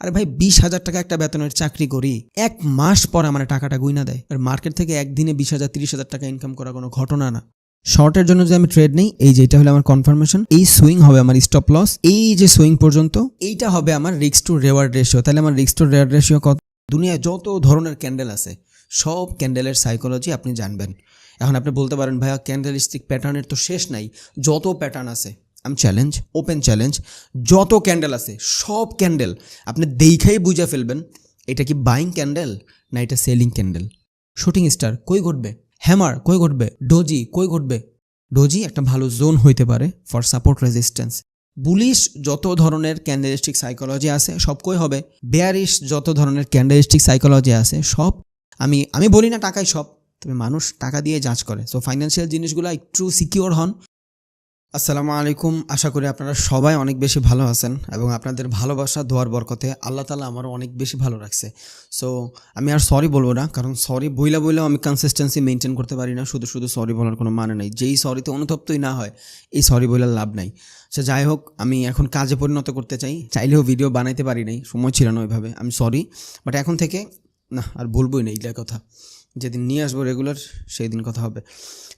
আরে ভাই 20,000 টাকা একটা বেতনের চাকরি করি, 1 মাস পর আমার টাকাটা গুইনা দেয়। আর মার্কেট থেকে একদিনে 20,000 30,000 টাকা ইনকাম করা কোনো ঘটনা না। শর্টের জন্য যদি আমি ট্রেড নেই, এই যে এটা হলো আমার কনফার্মেশন, এই সুইং হবে আমার স্টপ লস, এই যে সুইং পর্যন্ত এইটা হবে আমার রিস্ক টু রেওয়ার্ড রেশিও। তাহলে আমার রিস্ক টু রেওয়ার্ড রেশিও কত? দুনিয়ায় যত ধরনের ক্যান্ডেল আছে সব ক্যান্ডেলের সাইকোলজি আপনি জানবেন। এখন আপনি বলতে পারেন ভাইয়া ক্যান্ডেলিস্টিক প্যাটার্নের তো শেষ নাই, যত প্যাটার্ন আছে। আমি চ্যালেঞ্জ, ওপেন চ্যালেঞ্জ, যত ক্যান্ডেল আছে সব ক্যান্ডেল আপনি দেখাই বুঝে ফেলবেন এটা কি বাইং ক্যান্ডেল না এটা সেলিং ক্যান্ডেল। শুটিং স্টার কই ঘটবে, হ্যামার কই ঘটবে, ডোজি কই ঘটবে। ডোজি একটা ভালো জোন হইতে পারে ফর সাপোর্ট রেজিস্ট্যান্স। বুলিশ যত ধরনের ক্যান্ডেলিস্টিক সাইকোলজি আছে সব কই হবে, বেয়ারিশ যত ধরনের ক্যান্ডেলিস্টিক সাইকোলজি আছে সব। আমি বলি না টাকাই সব, তবে মানুষ টাকা দিয়ে যাচ করে। সো ফাইন্যান্সিয়াল জিনিসগুলো একটু সিকিওর হন। আসসালামু আলাইকুম, আশা করি আপনারা সবাই অনেক বেশি ভালো আছেন এবং আপনাদের ভালোবাসা দোয়ার বরকতে আল্লাহ তাআলা আমারও অনেক বেশি ভালো রাখছে। সো আমি আর সরি বলবো না, কারণ সরি বইলেও আমি কনসিস্টেন্সি মেনটেন করতে পারি না। শুধু সরি বলার কোনো মানে নেই। যেই সরিতে অনুতপ্তই না হয় এই সরি বলার লাভ নাই। সে যাই হোক, আমি এখন কাজে পরিণত করতে চাই। চাইলেও ভিডিও বানাইতে পারি নাই, সময় ছিল না ওইভাবে, আমি সরি। বাট এখন থেকে না আর বলবোই না এইটার কথা। যেদিন নিয়ে আসবো রেগুলার সেই দিন কথা হবে।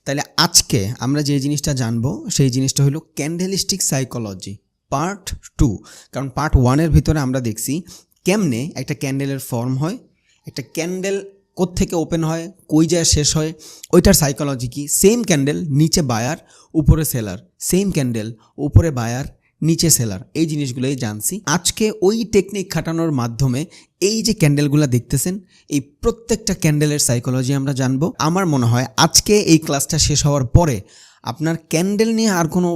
তাহলে আজকে আমরা যে জিনিসটা জানবো সেই জিনিসটা হলো ক্যান্ডেলিস্টিক সাইকোলজি পার্ট 2। কারণ পার্ট 1-এর ভিতরে আমরা দেখছি কেমনে একটা ক্যান্ডেলের ফর্ম হয়, একটা ক্যান্ডেল কোত্থেকে ওপেন হয়, কই যায় শেষ হয়, ওইটার সাইকোলজি কি। সেম ক্যান্ডেল নিচে বায়ার উপরে সেলার, সেম ক্যান্ডেল উপরে বায়ার নিচে সেলার, এই জিনিসগুলোই জানছি। আজকে ওই টেকনিক খাটানোর মাধ্যমে এই যে ক্যান্ডেলগুলো দেখতেছেন এই প্রত্যেকটা ক্যান্ডেলের সাইকোলজি আমরা জানবো। আমার মনে হয় আজকে এই ক্লাসটা শেষ হওয়ার পরে আপনার ক্যান্ডেল নিয়ে আর কোনো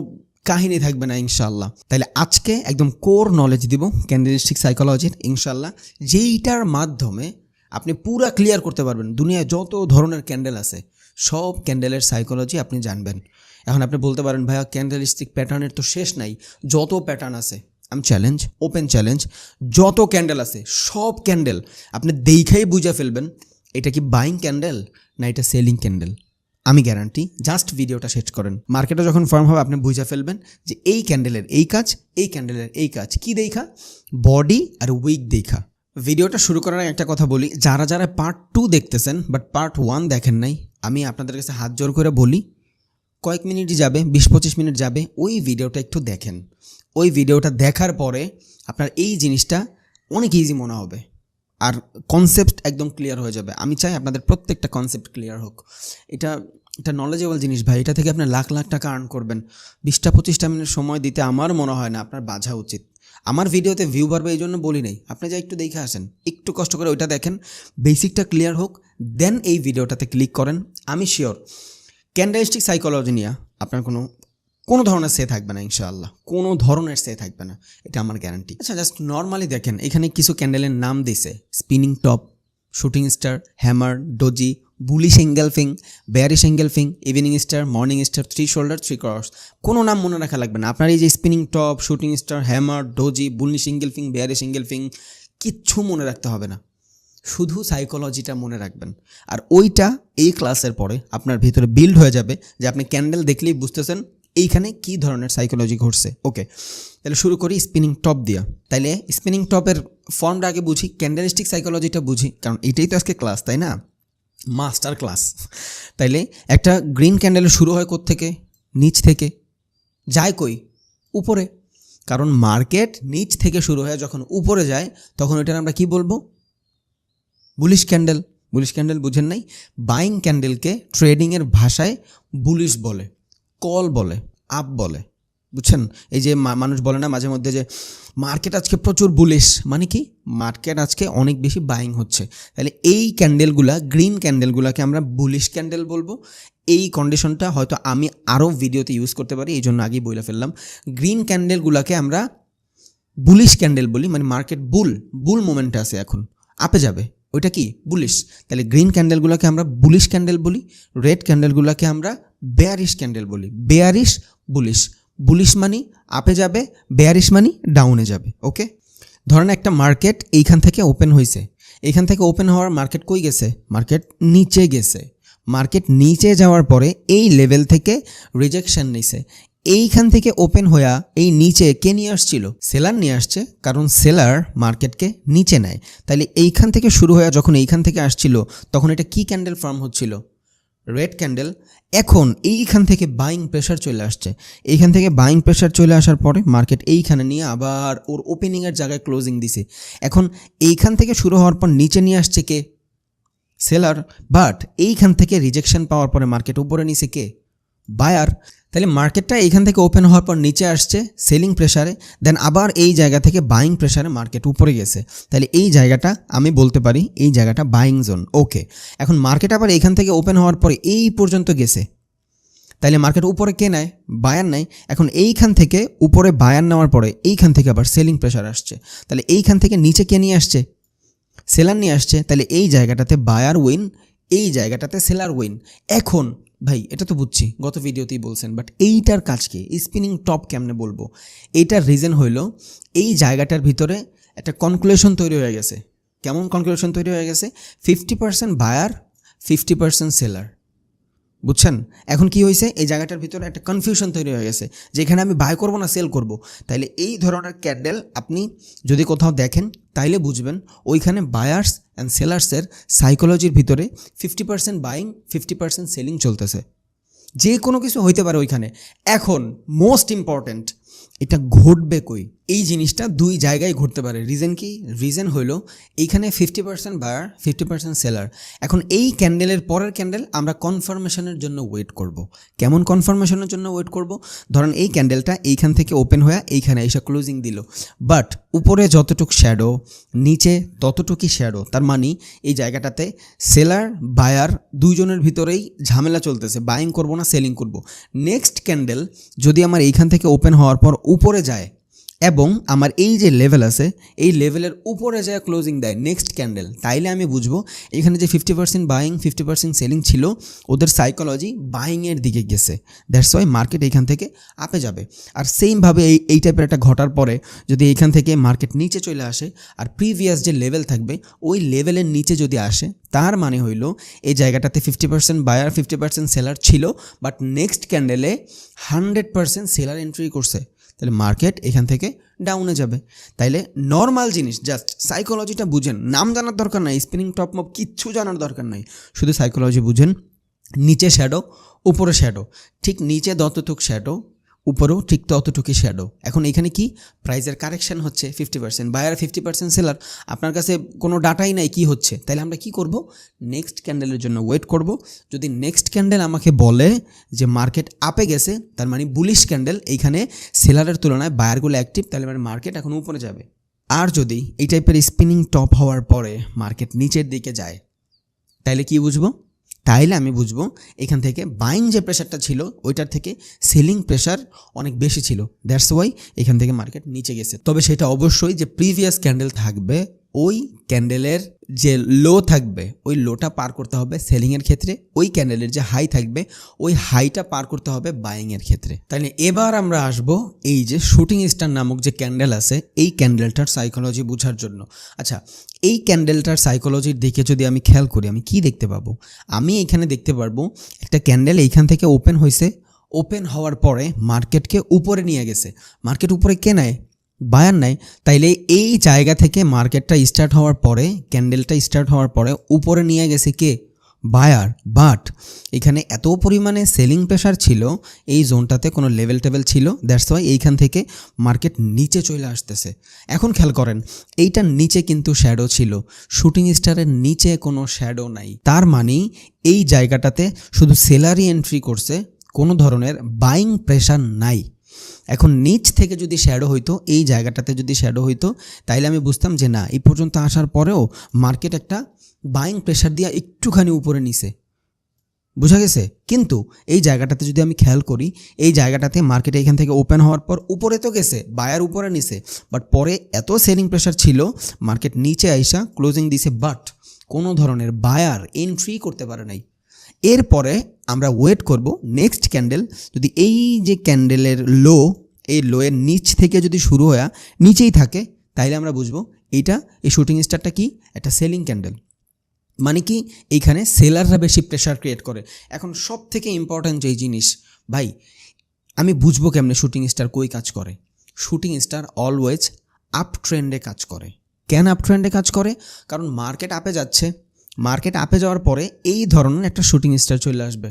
কাহিনী থাকবে না ইনশাল্লাহ। তাহলে আজকে একদম কোর নলেজ দিব ক্যান্ডেলিস্টিক সাইকোলজির ইনশাল্লাহ, যেইটার মাধ্যমে আপনি পুরা ক্লিয়ার করতে পারবেন দুনিয়ায় যত ধরনের ক্যান্ডেল আছে সব ক্যান্ডেলের সাইকোলজি আপনি জানবেন। এখন আপনি বলতে পারেন ভাইয়া ক্যান্ডেলিস্টিক প্যাটার্নের তো শেষ নাই, যত প্যাটার্ন আছে। আমি চ্যালেঞ্জ, ওপেন চ্যালেঞ্জ, যত ক্যান্ডেল আছে সব ক্যান্ডেল আপনি দেখাই বুঝে ফেলবেন এটা কি বাইং ক্যান্ডেল না এটা সেলিং ক্যান্ডেল। আমি গ্যারান্টি, জাস্ট ভিডিওটা শেষ করেন। মার্কেটে যখন ফর্ম হবে আপনি বুঝে ফেলবেন যে এই ক্যান্ডেলের এই কাজ, এই ক্যান্ডেলের এই কাজ। কি দেখা? বডি আর উইক দেখা। ভিডিওটা শুরু করার একটা কথা বলি, যারা যারা পার্ট 2 দেখতেছেন বাট পার্ট 1 দেখেন নাই, আমি আপনাদের কাছে হাত জোর করে বলি কয়েক মিনিটই যাবে, 20-25 মিনিট যাবে, ওই ভিডিওটা একটু দেখেন। ওই ভিডিওটা দেখার পরে আপনার এই জিনিসটা অনেক ইজি মনে হবে আর কনসেপ্ট একদম ক্লিয়ার হয়ে যাবে। আমি চাই আপনাদের প্রত্যেকটা কনসেপ্ট ক্লিয়ার হোক। এটা নলেজেবল জিনিস ভাই, এটা থেকে আপনি লাখ লাখ টাকা আর্ন করবেন। 20-25 মিনিট সময় দিতে আমার মনে হয় না আপনার বাঝা উচিত। আমার ভিডিওতে ভিউ বাড়বে এই জন্য বলি নাই, আপনি যা একটু দেখে আসেন, একটু কষ্ট করে ওইটা দেখেন, বেসিকটা ক্লিয়ার হোক, দেন এই ভিডিওটাতে ক্লিক করেন। আমি শিওর ক্যান্ডেলিস্টিক সাইকোলজি নিয়ে আপনার কোনো ধরনের সে থাকবে না ইনশাআল্লাহ, কোনো ধরনের সে থাকবে না, এটা আমার গ্যারান্টি। আচ্ছা, জাস্ট নর্মালি দেখেন, এখানে কিছু ক্যান্ডেলের নাম দিছে, spinning top, shooting star, hammer, doji, bullish engulfing, bearish engulfing, evening star, morning star, 3 shoulder 3 cross. কোনো নাম মনে রাখা লাগবে না আপনার। এই যে spinning top, shooting star, hammer, doji, bullish engulfing, bearish engulfing, কিচ্ছু মনে রাখতে হবে না, শুধু সাইকোলজিটা মনে রাখবেন। আর ওইটা এই ক্লাসের পরে আপনার ভিতরে বিল্ড হয়ে যাবে যে আপনি ক্যান্ডেল দেখলেই বুঝতেছেন এইখানে কী ধরনের সাইকোলজি ঘটছে। ওকে, তাহলে শুরু করি স্পিনিং টপ দিয়া। তাইলে স্পিনিং টপের ফর্মটা আগে বুঝি, ক্যান্ডেলিস্টিক সাইকোলজিটা বুঝি, কারণ এইটাই তো আজকে ক্লাস, তাই না? Master class. তাইলে একটা গ্রিন ক্যান্ডেল শুরু হয় কোত্থেকে? নিচ থেকে। যায় কই? উপরে। কারণ মার্কেট নিচ থেকে শুরু হয়, যখন উপরে যায় তখন ওইটার আমরা কি বলবো? Bullish candle. বুলিশ ক্যান্ডেল বুঝেন নাই? বাইং ক্যান্ডেলকে ট্রেডিংয়ের ভাষায় বুলিশ বলে, কল বলে, আপ বলে, বুঝছেন? এই যে মানুষ বলে না মাঝে মধ্যে যে মার্কেট আজকে প্রচুর বুলিশ, মানে কি মার্কেট আজকে অনেক বেশি বাইং হচ্ছে। তাহলে এই ক্যান্ডেলগুলা, গ্রিন ক্যান্ডেলগুলোকে আমরা বুলিশ ক্যান্ডেল বলবো। এই কন্ডিশনটা হয়তো আমি আরও ভিডিওতে ইউজ করতে পারি, এই জন্য আগেই বলে ফেললাম। গ্রিন ক্যান্ডেলগুলোকে আমরা বুলিশ ক্যান্ডেল বলি, মানে মার্কেট বুল মোমেন্টে আছে, এখন আপে যাবে, ওইটা কি? বুলিশ। তাহলে গ্রিন ক্যান্ডেলগুলোকে আমরা বুলিশ ক্যান্ডেল বলি, রেড ক্যান্ডেলগুলোকে আমরা বেয়ারিশ ক্যান্ডেল বলি। Bearish, bullish. বুলিশ মানি আপে যাবে, বেয়ারিশ মানি ডাউনে যাবে। ওকে, ধরেন একটা মার্কেট এইখান থেকে ওপেন হয়েছে, এইখান থেকে ওপেন হওয়ার মার্কেট কই গেছে? মার্কেট নিচে গেছে। মার্কেট নিচে যাওয়ার পরে এই লেভেল থেকে রিজেকশন নিছে, এইখান থেকে ওপেন হয়ে এই নিচে কে নিয়ে আসছিল? সেলার নিয়ে আসছে, কারণ সেলার মার্কেটকে নিচে নেয়। তাইলে এইখান থেকে শুরু হয়ে যখন এইখান থেকে আসছিল তখন এটা কি ক্যান্ডেল ফর্ম হচ্ছিল? Red candle. এখন এইখান থেকে বাইং প্রেশার চলে আসছে, এইখান থেকে বাইং প্রেশার চলে আসার পরে মার্কেট এইখানে নিয়ে আবার ওর ওপেনিংয়ের জায়গায় ক্লোজিং দিছে। এখন এইখান থেকে শুরু হওয়ার পর নিচে নিয়ে আসছে কে? সেলার। বাট এইখান থেকে রিজেকশন পাওয়ার পরে মার্কেট উপরে নিচে কে? বায়ার। তাহলে মার্কেটটা এইখান থেকে ওপেন হওয়ার পর নিচে আসছে সেলিং প্রেশারে, দেন আবার এই জায়গা থেকে বাইং প্রেশারে মার্কেট উপরে গেছে। তাহলে এই জায়গাটা আমি বলতে পারি এই জায়গাটা বাইং জোন। ওকে, এখন মার্কেট আবার এইখান থেকে ওপেন হওয়ার পরে এই পর্যন্ত গেছে, তাইলে মার্কেট উপরে কে নেয়? বায়ার নেয়। এখন এইখান থেকে উপরে বায়ার নেওয়ার পরে এইখান থেকে আবার সেলিং প্রেশার আসছে, তাহলে এইখান থেকে নিচে কে নিয়ে আসছে? সেলার নিয়ে আসছে। তাহলে এই জায়গাটাতে বায়ার উইন, এই জায়গাটাতে সেলার উইন। এখন ভাই এটা তো বুঝছি, গত ভিডিওতেই বলছেন, বাট এইটার কাজকে স্পিনিং টপ কেমনে বলবো? এইটার রিজন হইল এই জায়গাটার ভিতরে একটা কনক্লুশন তৈরি হয়ে গেছে। কেমন কনক্লুশন তৈরি হয়ে গেছে? 50% বায়ার, 50% সেলার। বুঝছেন? এখন কি হয়েছে, এই জায়গাটার ভিতরে একটা কনফিউশন তৈরি হয়ে গেছে, যেখানে আমি বাই করবো না সেল করব। তাইলে এই ধরনের ক্যান্ডেল আপনি যদি কোথাও দেখেন তাইলে বুঝবেন ওইখানে বায়ার্স অ্যান্ড সেলার্সের সাইকোলজির ভিতরে 50% বাইং, 50% সেলিং চলতেছে। যে কোনো কিছু হইতে পারে ওইখানে। এখন মোস্ট ইম্পর্ট্যান্ট, এটা ঘটবে কই? এই জিনিসটা দুই জায়গায় ঘটতে পারে। রিজন কি? রিজন হইল এইখানে 50% বায়ার, 50% সেলার। এখন এই ক্যান্ডেলের পরের ক্যান্ডেল আমরা কনফার্মেশনের জন্য ওয়েট করব। কেমন কনফার্মেশনের জন্য ওয়েট করব? ধরেন এই ক্যান্ডেলটা এইখান থেকে ওপেন হয়ে এইখানে এসে ক্লোজিং দিল, বাট উপরে যতটুক শ্যাডো, নিচে ততটুকুই শ্যাডো। তার মানে এই জায়গাটাতে সেলার বায়ার দুইজনের ভিতরেই ঝামেলা চলতেছে, বাইং করব না সেলিং করব। নেক্সট ক্যান্ডেল যদি আমার এইখান থেকে ওপেন হওয়ার পর উপরে যায় এবং আমার এই যে লেভেল আছে এই লেভেলের উপরে যায় ক্লোজিং দেয় নেক্সট ক্যান্ডেল, তাইলে আমি বুঝবো এখানে যে 50% বাইং 50% সেলিং ছিল ওদের সাইকোলজি বাইংয়ের দিকে গেছে। দ্যাটস ওয়াই মার্কেট এইখান থেকে আপে যাবে। আর সেমভাবে এই টাইপের একটা ঘটার পরে যদি এইখান থেকে মার্কেট নিচে চলে আসে আর প্রিভিয়াস যে লেভেল থাকবে ওই লেভেলের নিচে যদি আসে, তার মানে হইল এই জায়গাটাতে 50% বায়ার 50% সেলার ছিল, বাট নেক্সট ক্যান্ডেলে 100% সেলার এন্ট্রি করছে, তাহলে মার্কেট এখান থেকে ডাউনে যাবে। তাইলে নর্মাল জিনিস, জাস্ট সাইকোলজিটা বুঝেন, নাম জানার দরকার নাই, স্পিনিং টপ মপ কিচ্ছু জানার দরকার নাই, শুধু সাইকোলজি বুঝেন। নিচে শ্যাডো, উপরে শ্যাডো, ঠিক নিচে যতটুক শ্যাডো উপরেও ঠিক ততটুকুই শ্যাডো। এখন এখানে কি প্রাইসের কারেকশন হচ্ছে 50% বায়ার 50% সেলার, আপনার কাছে কোনো ডাটাই নাই কি হচ্ছে, তাহলে আমরা কি করব? নেক্সট ক্যান্ডেলের জন্য ওয়েট করব। যদি নেক্সট ক্যান্ডেল আমাকে বলে যে মার্কেট আপে গেছে, তার মানে বুলিশ ক্যান্ডেল, এইখানে সেলারের তুলনায় বায়ারগুলো অ্যাক্টিভ, তাহলে মানে মার্কেট এখন উপরে যাবে। আর যদি এই টাইপের স্পিনিং টপ হওয়ার পরে মার্কেট নিচের দিকে যায়, তাইলে কি বুঝবো? তাইলে আমি বুঝবো এখান থেকে বাইং যে প্রেশারটা ছিল ওইটার থেকে সেলিং প্রেশার অনেক বেশি ছিল, দ্যাটস ওয়াই এখান থেকে মার্কেট নিচে গেছে। তবে সেটা অবশ্যই যে প্রিভিয়াস ক্যান্ডেল থাকবে ওই ক্যান্ডেলের যে লো থাকবে ওই লোটা পার করতে হবে সেলিংয়ের ক্ষেত্রে, ওই ক্যান্ডেলের যে হাই থাকবে ওই হাইটা পার করতে হবে বাইংয়ের ক্ষেত্রে। তাহলে এবার আমরা আসবো এই যে শুটিং স্টার নামক যে ক্যান্ডেল আছে এই ক্যান্ডেলটার সাইকোলজি বোঝার জন্য। আচ্ছা, এই ক্যান্ডেলটার সাইকোলজির দিকে যদি আমি খেয়াল করি আমি কি দেখতে পাবো? আমি এখানে দেখতে পারবো একটা ক্যান্ডেল এইখান থেকে ওপেন হয়েছে, ওপেন হওয়ার পরে মার্কেটকে উপরে নিয়ে গেছে। মার্কেট উপরে কে নেয়? বায়ার নাই। তাইলে এই জায়গা থেকে মার্কেটটা স্টার্ট হওয়ার পরে, ক্যান্ডেলটা স্টার্ট হওয়ার পরে উপরে নিয়ে গেছে কে? বায়ার। বাট এখানে এত পরিমাণে সেলিং প্রেশার ছিল, এই জোনটাতে কোনো লেভেল টেবেল ছিল, দ্যাটস ওয়াই এইখান থেকে মার্কেট নিচে চলে আসতেছে। এখন খেয়াল করেন এইটার নিচে কিন্তু শ্যাডো ছিল, শুটিং স্টারের নিচে কোনো শ্যাডো নাই। তার মানে এই জায়গাটাতে শুধু সেলারি এন্ট্রি করছে, কোনো ধরনের বাইং প্রেশার নাই। এখন নিচ থেকে যদি শ্যাডো হইতো, এই জায়গাটাতে যদি শ্যাডো হইতো, তাইলে আমি বুঝতাম যে না এই পর্যন্ত আসার পরেও মার্কেট একটা বাইং প্রেশার দিয়ে একটুখানি উপরে নিছে, বোঝা গেছে। কিন্তু এই জায়গাটাতে যদি আমি খেয়াল করি, এই জায়গাটাতে মার্কেট এখান থেকে ওপেন হওয়ার পর উপরে তো গেছে, বায়ার উপরে নিছে, বাট পরে এত সেলিং প্রেশার ছিল মার্কেট নিচে আইসা ক্লোজিং দিছে, বাট কোনো ধরনের বায়ার এন্ট্রি করতে পারে নাই। এরপরে আমরা ওয়েট করব নেক্সট ক্যান্ডেল, যদি এই যে ক্যান্ডেলের লো, এই লোয়ের নিচ থেকে যদি শুরু হয়ে নিচেই থাকে, তাইলে আমরা বুঝবো এইটা, এই শুটিং স্টারটা কি একটা সেলিং ক্যান্ডেল। মানে কি এইখানে সেলাররা বেশি প্রেশার ক্রিয়েট করে। এখন সব থেকে ইম্পর্ট্যান্ট যেই জিনিস ভাই, আমি বুঝবো কেমনে শুটিং স্টার কই কাজ করে? শুটিং স্টার অলওয়েজ আপ ট্রেন্ডে কাজ করে। কেন আপ ট্রেন্ডে কাজ করে? কারণ মার্কেট আপে যাচ্ছে, মার্কেট আপে যাওয়ার পরে এই ধরনের একটা শুটিং স্টার চলে আসবে।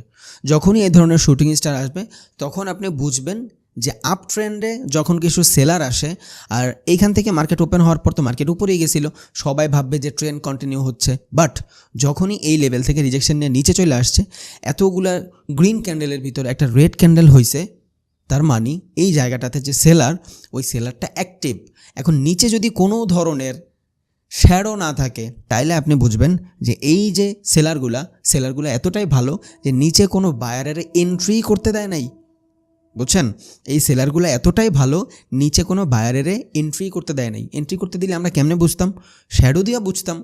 যখনই এই ধরনের শুটিং স্টার আসবে তখন আপনি বুঝবেন যে আপ ট্রেন্ডে যখন কিছু সেলার আসে, আর এইখান থেকে মার্কেট ওপেন হওয়ার পর তো মার্কেট উপরেই গেছিল, সবাই ভাববে যে ট্রেন্ড কন্টিনিউ হচ্ছে। বাট যখনই এই লেভেল থেকে রিজেকশন নিয়ে নিচে চলে আসছে, এতগুলা গ্রিন ক্যান্ডেলের ভিতরে একটা রেড ক্যান্ডেল হয়েছে, তার মানে এই জায়গাটাতে যে সেলার, ওই সেলারটা অ্যাক্টিভ। এখন নিচে যদি কোনো ধরনের শ্যাডো না থাকে তাইলে আপনি বুঝবেন যে এই যে সেলারগুলো এতটাই ভালো যে নিচে কোনো বায়ারের এন্ট্রি করতে দেয় নাই। বুঝছেন? এই সেলারগুলো এতটাই ভালো, নিচে কোনো বায়ারের এন্ট্রি করতে দেয় নাই। এন্ট্রি করতে দিলে আমরা কেমনে বুঝতাম? শ্যাডো দিয়ে বুঝতাম।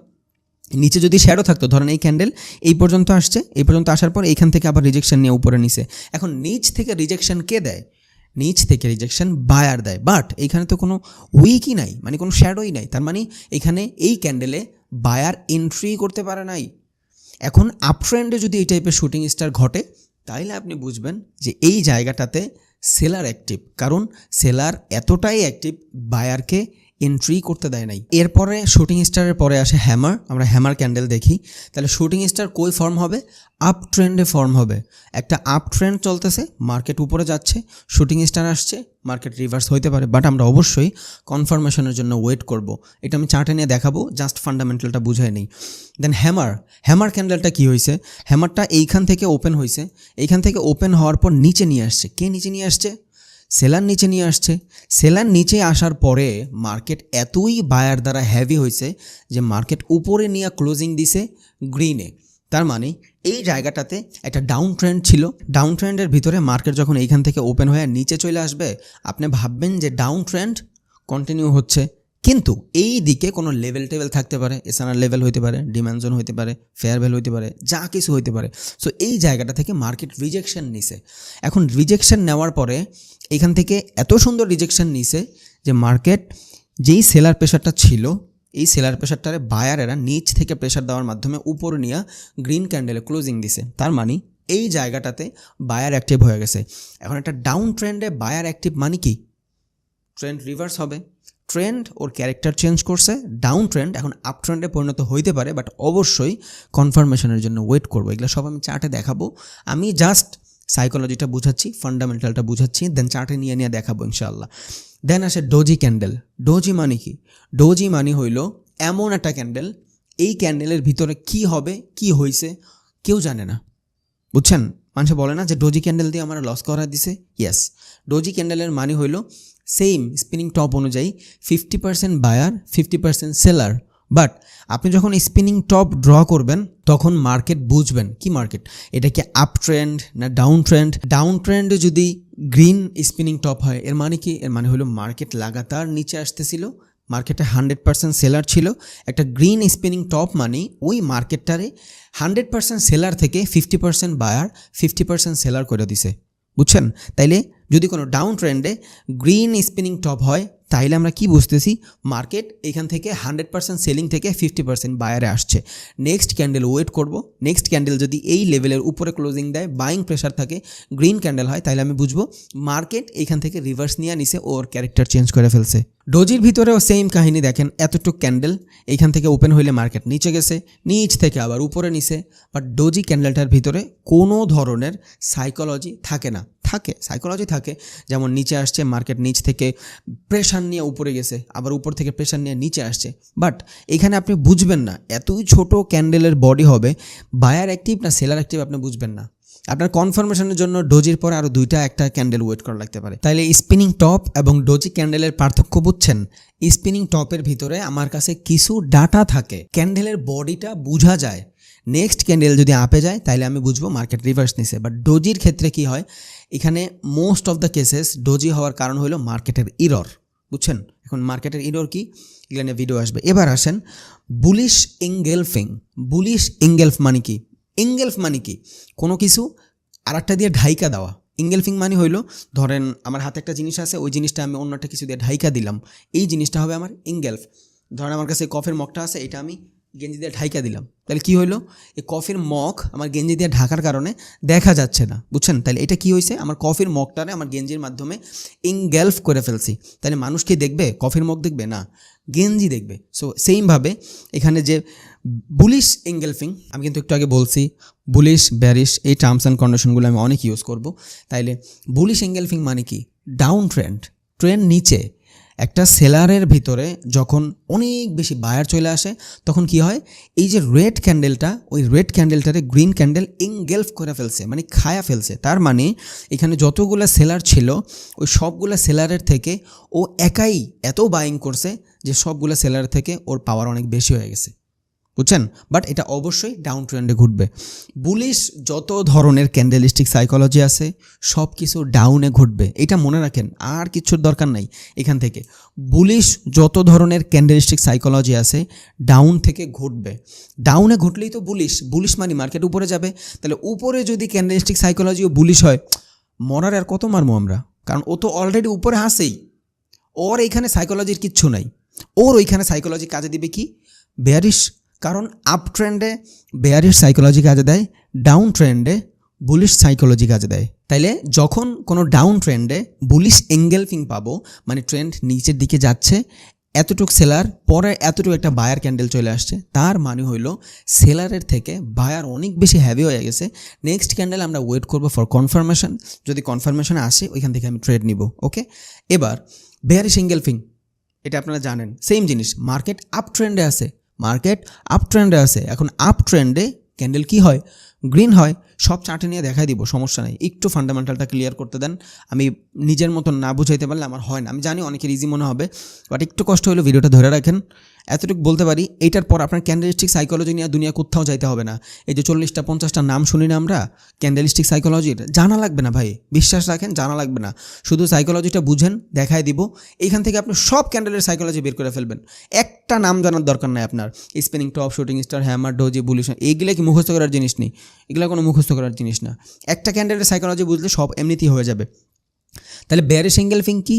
নিচে যদি শ্যাডো থাকতো, ধরেন এই ক্যান্ডেল এই পর্যন্ত আসছে, এই পর্যন্ত আসার পর এইখান থেকে আবার রিজেকশন নিয়ে উপরে নিছে। এখন নিচ থেকে রিজেকশন কে দেয়? নিচ থেকে রিজেকশন বায়ার দেয়। বাট এইখানে তো কোনো উইকই নাই, মানে কোনো শ্যাডোই নাই। তার মানে এখানে এই ক্যান্ডেলে বায়ার এন্ট্রি করতে পারে নাই। এখন আপ ট্রেন্ডে যদি এই টাইপের শুটিং স্টার ঘটে তাইলে আপনি বুঝবেন যে এই জায়গাটাতে সেলার অ্যাক্টিভ, কারণ সেলার এতটাই অ্যাক্টিভ বায়ারকে এন্ট্রি করতে দেয় নাই। এরপরে শুটিং স্টারের পরে আসে হ্যামার। আমরা হ্যামার ক্যান্ডেল দেখি, তাহলে শুটিং স্টার কই ফর্ম হবে? আপ ট্রেন্ডে ফর্ম হবে। একটা আপ ট্রেন্ড চলতেছে, মার্কেট উপরে যাচ্ছে, শুটিং স্টার আসছে, মার্কেট রিভার্স হইতে পারে, বাট আমরা অবশ্যই কনফার্মেশনের জন্য ওয়েট করব। এটা আমি চার্টে নিয়ে দেখাবো, জাস্ট ফান্ডামেন্টালটা বুঝাই নেই। দেন হ্যামার ক্যান্ডেলটা কি হয়েছে? হ্যামারটা এইখান থেকে ওপেন হয়েছে, এইখান থেকে ওপেন হওয়ার পর নিচে নিয়ে আসছে। কে নিচে নিয়ে আসছে? সেলার নিচে নিয়ে আসছে। সেলার নিচে আসার পরে মার্কেট এতই বায়ার দ্বারা হ্যাভি হয়েছে যে মার্কেট উপরে নিয়ে ক্লোজিং দিছে গ্রিনে। তার মানে এই জায়গাটাতে একটা ডাউন ট্রেন্ড ছিল। ডাউন ট্রেন্ডের ভিতরে মার্কেট যখন এইখান থেকে ওপেন হয়ে নিচে চলে আসবে, আপনি ভাববেন যে ডাউন ট্রেন্ড কন্টিনিউ হচ্ছে, কিন্তু এই দিকে কোনো লেভেল টেভেল থাকতে পারে, এসআরআর লেভেল হইতে পারে, ডিমান্ড জোন হইতে পারে, ফেয়ার ভ্যালু হইতে পারে, যা কিছু হইতে পারে। সো এই জায়গাটা থেকে মার্কেট রিজেকশন নিছে। এখন রিজেকশন নেওয়ার পরে এখান থেকে এত সুন্দর রিজেকশন নিছে যে মার্কেট যেই সেলার প্রেশারটা ছিল, এই সেলার প্রেশারটারে বায়ারেরা নিচ থেকে প্রেশার দেওয়ার মাধ্যমে উপরে নিয়ে গ্রিন ক্যান্ডেলে ক্লোজিং দিছে। তার মানে এই জায়গাটাতে বায়ার অ্যাক্টিভ হয়ে গেছে। এখন একটা ডাউন ট্রেন্ডে বায়ার অ্যাক্টিভ মানে কি? ট্রেন্ড রিভার্স হবে। ট্রেন্ড ওর ক্যারেক্টার চেঞ্জ করছে, ডাউন ট্রেন্ড এখন আপ ট্রেন্ডে পরিণত হইতে পারে, বাট অবশ্যই কনফার্মেশনের জন্য ওয়েট করবো। এগুলো সব আমি চার্টে দেখাবো। আমি জাস্ট সাইকোলজিটা বুঝাচ্ছি, ফান্ডামেন্টালটা বুঝাচ্ছি, দেন চার্টে নিয়ে দেখাবো ইনশাআল্লাহ। দেন আসে ডোজি ক্যান্ডেল। ডোজি মানে কি? ডোজি মানে হইল এমন একটা ক্যান্ডেল, এই ক্যান্ডেলের ভিতরে কি হবে, কি হয়েছে কেউ জানে না। বুঝছেন? মানুষ বলে না যে ডোজি ক্যান্ডেল দিয়ে আমার লস করা দিছে। ইয়েস, ডোজি ক্যান্ডেলের মানে হইল সেম স্পিনিং টপ অনুযায়ী 50% বায়ার, 50% সেলার। বাট আপনি যখন স্পিনিং টপ ড্র করবেন তখন মার্কেট বুঝবেন কি মার্কেট, এটা কি আপ ট্রেন্ড না ডাউন ট্রেন্ড। ডাউন ট্রেন্ডে যদি গ্রিন স্পিনিং টপ হয়, এর মানে কি? এর মানে হলো মার্কেট লাগাতার নিচে আসতেছিল, মার্কেটে 100% সেলার ছিল। একটা গ্রিন স্পিনিং টপ মানে ওই মার্কেটটারে 100% সেলার থেকে 50% বায়ার, 50% সেলার করে দিছে। বুঝছেন? তাইলে যদি কোনো ডাউন ট্রেন্ডে গ্রিন স্পিনিং টপ হয় তাইলে আমরা কি বুঝতেছি? মার্কেট এখান থেকে 100% সেলিং থেকে 50% বায়ারে আসছে। নেক্সট ক্যান্ডেল ওয়েট করব। নেক্সট ক্যান্ডেল যদি এই লেভেলের উপরে ক্লোজিং দেয়, বাইং প্রেশার থাকে, গ্রিন ক্যান্ডেল হয়, তাহলে আমি বুঝবো মার্কেট এখান থেকে রিভার্স নিয়ে নিছে, ওর ক্যারেক্টার চেঞ্জ করে ফেলছে। ডোজির ভিতরেও সেম কাহিনী দেখেন, এতটুকু ক্যান্ডেল এইখান থেকে ওপেন হইলে মার্কেট নিচে গেছে, নিচ থেকে আবার উপরে নিছে। বাট ডোজি ক্যান্ডেলটার ভিতরে কোনো ধরনের সাইকোলজি থাকে না। থাকে সাইকোলজি থাকে, যেমন নিচে আসছে মার্কেট, নিচ থেকে প্রেশার নিয়ে উপরে গেছে, আবার উপর থেকে প্রেশার নিয়ে নিচে আসছে। বাট এখানে আপনি বুঝবেন না এতই ছোট ক্যান্ডেলের বডি হবে বায়ার অ্যাক্টিভ না সেলার অ্যাক্টিভ, আপনি বুঝবেন না। আপনার কনফার্মেশনের জন্য ডোজির পরে আরও একটা ক্যান্ডেল ওয়েট করা লাগতে পারে। তাইলে স্পিনিং টপ এবং ডোজি ক্যান্ডেলের পার্থক্য বুঝছেন? স্পিনিং টপের ভিতরে আমার কাছে কিছু ডাটা থাকে, ক্যান্ডেলের বডিটা বোঝা যায়। নেক্সট ক্যান্ডেল যদি আপে যায় তাহলে আমি বুঝবো মার্কেট রিভার্স নিছে। বাট ডোজির ক্ষেত্রে কি হয়? এখানে most of the cases doji হওয়ার কারণ হলো মার্কেটের ইরর। বুঝছেন? এখন মার্কেটের ইরর কি, এগুলো নিয়ে ভিডিও আসবে। এবার আসেন বুলিশ এঙ্গেলফিং। বুলিশ এঙ্গেলফ মানে কি? এঙ্গেলফ মানে কি? কোনো কিছু আর একটা দিয়ে ঢাইকা দেওয়া। এঙ্গেলফিং মানে হইলো, ধরেন আমার হাতে একটা জিনিস আছে, ওই জিনিসটা আমি অন্য একটা কিছু দিয়ে ঢাইকা দিলাম, এই জিনিসটা হবে আমার এঙ্গেলফ। ধরেন আমার কাছে কফের মগটা আছে, এটা আমি গেঞ্জি দিয়ে ঢাইকা দিলাম, তাহলে কি হলো, এই কফির মগ আমার গেঞ্জি দিয়ে ঢাকার কারণে দেখা যাচ্ছে না, বুঝছেন? তাহলে এটা কি হয়েছে, আমার কফির মগটারে আমার গেঞ্জির মাধ্যমে ইনগেলফ করে ফেলছি। তাহলে মানুষ কি দেখবে, কফির মগ দেখবে না, গেঞ্জি দেখবে। সো সেইমভাবে এখানে যে বুলিশ এঙ্গেলফিং, আমি কিন্তু একটু আগে বলছি বুলিশ ব্যারিশ এই টার্মস অ্যান্ড কন্ডিশনগুলো আমি অনেক ইউজ করব। তাইলে বুলিশ এঙ্গেলফিং মানে কি, ডাউন ট্রেন্ড নিচে, একটা সেলারের ভিতরে যখন অনেক বেশি বায়ার চলে আসে তখন কি হয়, এই যে রেড ক্যান্ডেলটা, ওই রেড ক্যান্ডেলটারে গ্রিন ক্যান্ডেল এনগেলফ করে ফেলছে, মানে খায়া ফেলছে। তার মানে এখানে যতগুলো সেলার ছিল ওই সবগুলো সেলারের থেকে ও একাই এত বাইং করছে যে সবগুলো সেলার থেকে ওর পাওয়ার অনেক বেশি হয়ে গেছে, বুঝছেন? বাট এটা অবশ্যই ডাউন ট্রেন্ডে ঘটবে। বুলিশ যত ধরনের ক্যান্ডেলিস্টিক সাইকোলজি আছে সব কিছু ডাউনে ঘটবে, এটা মনে রাখেন, আর কিছুর দরকার নাই এখান থেকে। বুলিশ যত ধরনের ক্যান্ডেলিস্টিক সাইকোলজি আছে ডাউন থেকে ঘটবে, ডাউনে ঘটলেই তো বুলিশ মানে মার্কেট উপরে যাবে। তাহলে উপরে যদি ক্যান্ডেলিস্টিক সাইকোলজিও বুলিশ হয়, মরার আর কত মারবো আমরা, কারণ ও তো অলরেডি উপরে আসেই, ওর এইখানে সাইকোলজির কিচ্ছু নাই, ওর ওইখানে সাইকোলজি কাজে দিবে কি, বেয়ারিশ। কারণ আপ ট্রেন্ডে বেয়ারিশ সাইকোলজি কাজে দেয়, ডাউন ট্রেন্ডে বুলিশ সাইকোলজি কাজে দেয়। তাইলে যখন কোনো ডাউন ট্রেন্ডে বুলিশ এঙ্গেলফিং পাবো, মানে ট্রেন্ড নিচের দিকে যাচ্ছে, এতটুক সেলার পরে এতটুকু একটা বায়ার ক্যান্ডেল চলে আসছে, তার মানে হইল সেলারের থেকে বায়ার অনেক বেশি হ্যাভি হয়ে গেছে। নেক্সট ক্যান্ডেল আমরা ওয়েট করবো ফর কনফার্মেশন, যদি কনফার্মেশন আসে ওইখান থেকে আমি ট্রেড নিব। ওকে, এবার বেয়ারিশ এঙ্গেলফিং, এটা আপনারা জানেন, সেম জিনিস, মার্কেট আপ ট্রেন্ডে আছে, এখন আপ ট্রেন্ডে ক্যান্ডেল কি হয়, গ্রিন হয়। সব চার্টে নিয়ে দেখাই দিব, সমস্যা নেই, একটু ফান্ডামেন্টালটা ক্লিয়ার করতে দেন। আমি নিজের মতন না বুঝাইতে পারলে আমার হয় না, আমি জানি অনেকের ইজি মনে হবে, বাট একটু কষ্ট হলেও ভিডিওটা ধরে রাখেন। এতটুকু বলতে পারি, এইটার পর আপনার ক্যান্ডেলিস্টিক সাইকোলজি নিয়ে দুনিয়া কোথাও যাইতে হবে না। এই যে 40টা 50টা নাম শুনি না আমরা ক্যান্ডেলিস্টিক সাইকোলজির, জানা লাগবে না ভাই, বিশ্বাস রাখেন, জানা লাগবে না, শুধু সাইকোলজিটা বুঝেন, দেখাই দিব। এইখান থেকে আপনি সব ক্যান্ডেলের সাইকোলজি বের করে ফেলবেন, একটা নাম জানার দরকার নাই আপনার। Spinning top, shooting star, hammer, doji, bullish, এইগুলো কি মুখস্থ করার জিনিস নেই, এগুলো কোনো মুখস্থ করার জিনিস না। একটা ক্যান্ডেলের সাইকোলজি বুঝলে সব এমনিতেই হয়ে যাবে। তাহলে বেয়ারিশ এঙ্গেলফিং কি,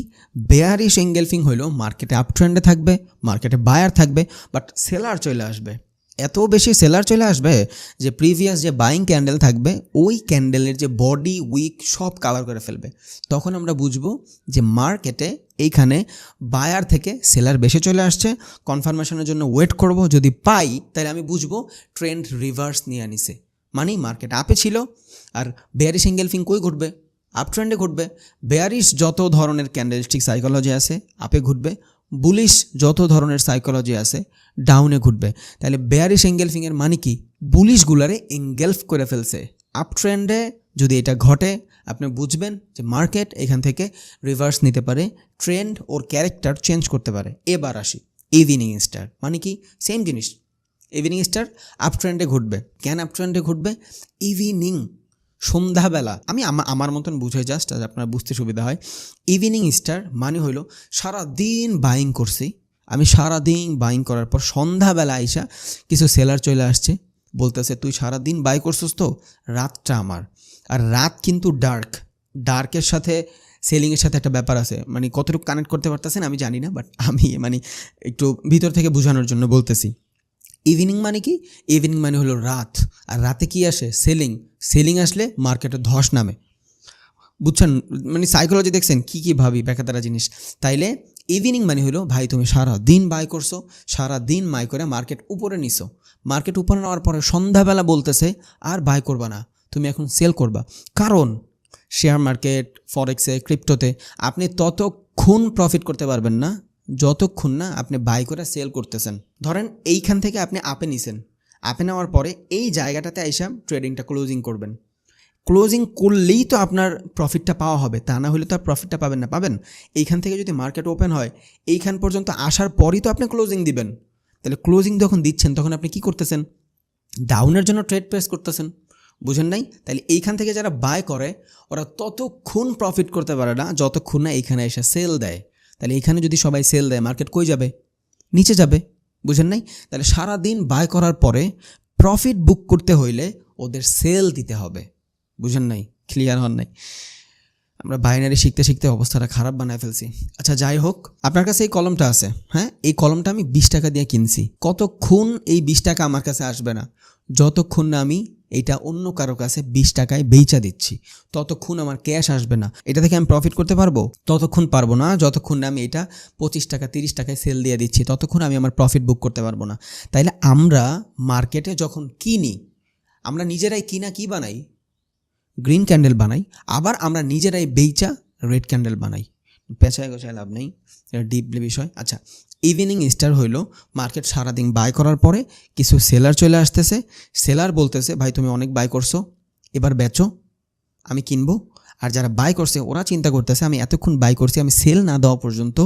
বেয়ারিশ এঙ্গেলফিং হলো মার্কেটে আপ ট্রেন্ডে থাকবে, মার্কেটে বায়ার থাকবে, বাট সেলার চলে আসবে, এত বেশি সেলার চলে আসবে যে প্রিভিয়াস যে বাইং ক্যান্ডেল থাকবে ওই ক্যান্ডেলের যে বডি উইক সব কাভার করে ফেলবে। তখন আমরা বুঝবো যে মার্কেটে এইখানে বায়ার থেকে সেলার বেশি চলে আসছে। কনফার্মেশনের জন্য ওয়েট করব, যদি পাই তাহলে আমি বুঝবো ট্রেন্ড রিভার্স নিয়ে আনিছে, মানে মার্কেট আপে ছিল। আর বেয়ারিশ এঙ্গেলফিং কই ঘটবে, আপ ট্রেন্ডে ঘটবে। বেয়ারিশ যত ধরনের ক্যান্ডেলস্টিক সাইকোলজি আছে আপে ঘটবে, বুলিশ যত ধরনের সাইকোলজি আছে ডাউনে ঘটবে। তাহলে বেয়ারিশ এঙ্গেলফিংয়ের মানে কি, বুলিশগুলারে এঙ্গেলফ করে ফেলছে। আপ ট্রেন্ডে যদি এটা ঘটে আপনি বুঝবেন যে মার্কেট এখান থেকে রিভার্স নিতে পারে, ট্রেন্ড ওর ক্যারেক্টার চেঞ্জ করতে পারে। এবার আসি ইভিনিং স্টার, মানে কি সেম জিনিস, ইভিনিং স্টার আপ ট্রেন্ডে ঘটবে। কেন আপ ট্রেন্ডে ঘটবে, ইভিনিং সন্ধ্যাবেলা, আমি আমার মতন বুঝে জাস্ট আপনার বুঝতে সুবিধা হয়। ইভিনিং স্টার মানে হইলো সারাদিন বাইং করছি আমি, সারাদিন বাইং করার পর সন্ধ্যাবেলা আইসা কিছু সেলার চলে আসছে, বলতেছে তুই সারাদিন বাই করছিস তো, রাতটা আমার। আর রাত কিন্তু ডার্কের সাথে সেলিংয়ের সাথে একটা ব্যাপার আছে, মানে কতটুকু কানেক্ট করতে পারতেছেন আমি জানি না, বাট আমি মানে একটু ভিতর থেকে বোঝানোর জন্য বলতেছি। ইভিনিং মানে কি, ইভিনিং মানে হলো রাত, আর রাতে কি আসে, সেলিং আসলে মার্কেটে ধস নামে, বুঝছেন? মানে সাইকোলজি দেখছেন কী ভাবি বেকাতারা জিনিস। তাইলে ইভিনিং মানে হলো ভাই তুমি সারা দিন বাই করছো, সারা দিন বাই করে মার্কেট উপরে নিছো, মার্কেট উপরে নেওয়ার পরে সন্ধ্যাবেলা বলতেছে আর বাই করবা না, তুমি এখন সেল করবা। কারণ শেয়ার মার্কেট, ফরেক্সে, ক্রিপ্টোতে আপনি ততক্ষণ প্রফিট করতে পারবেন না যতক্ষণ না আপনি বাই করে সেল করতেছেন। ধরেন এইখান থেকে আপনি আপে নিছেন, আপে নেওয়ার পরে এই জায়গাটাতে আইসা ট্রেডিংটা ক্লোজিং করবেন। ক্লোজিং করলেই তো আপনার প্রফিটটা পাওয়া হবে, তা না হলে তো আর প্রফিটটা পাবেন। এইখান থেকে যদি মার্কেট ওপেন হয় এইখান পর্যন্ত আসার পরই তো আপনি ক্লোজিং দিবেন। তাহলে ক্লোজিং যখন দিচ্ছেন তখন আপনি কি করতেছেন, ডাউনের জন্য ট্রেড প্রেস করতেছেন, বুঝেন নাই? তাহলে এইখান থেকে যারা বাই করে ওরা ততক্ষণ প্রফিট করতে পারে না যতক্ষণ না এইখানে এসে সেল দেয়। তাহলে এইখানে যদি সবাই সেল দেয় মার্কেট কই যাবে, নিচে যাবে, বুঝেন নাই? তাহলে সারাদিন বাই করার পরে প্রফিট বুক করতে হইলে ওদের সেল দিতে হবে, বুঝেন নাই? ক্লিয়ার হন নাই? আমরা বাইনারি শিখতে শিখতে অবস্থাটা খারাপ বানায় ফেলছি। আচ্ছা যাই হোক, আপনার কাছে এই কলমটা আছে, হ্যাঁ, এই কলমটা আমি 20 টাকা দিয়ে কিনছি। কতক্ষণ এই 20 টাকা আমার কাছে আসবে না? যতক্ষণ না আমি এটা অন্য কারো কাছে 20 টাকায় বেচা দিচ্ছি, ততক্ষণ আমার ক্যাশ আসবে না। এটা থেকে আমি প্রফিট করতে পারবো? ততক্ষণ পারবো না যতক্ষণ না আমি এটা 25 টাকা 30 টাকায় সেল দিয়ে দিচ্ছি, ততক্ষণ আমি আমার প্রফিট বুক করতে পারবো না। তাইলে আমরা মার্কেটে যখন কিনি, আমরা নিজেরাই কিনা কি বানাই? গ্রিন ক্যান্ডেল বানাই। আবার আমরা নিজেরাই বেচা রেড ক্যান্ডেল বানাই। পেঁচায় গোছায় লাভ নেই, এটা ডিপলি বিষয়। আচ্ছা, ইভিনিং স্টার হইলো মার্কেট সারাদিন বাই করার পরে কিছু সেলার চলে আসতেছে, সেলার বলতেছে ভাই তুমি অনেক বাই করছো, এবার বেচো, আমি কিনবো। আর যারা বাই করছে ওরা চিন্তা করতেছে আমি এতক্ষণ বাই করছি, আমি সেল না দেওয়া পর্যন্ত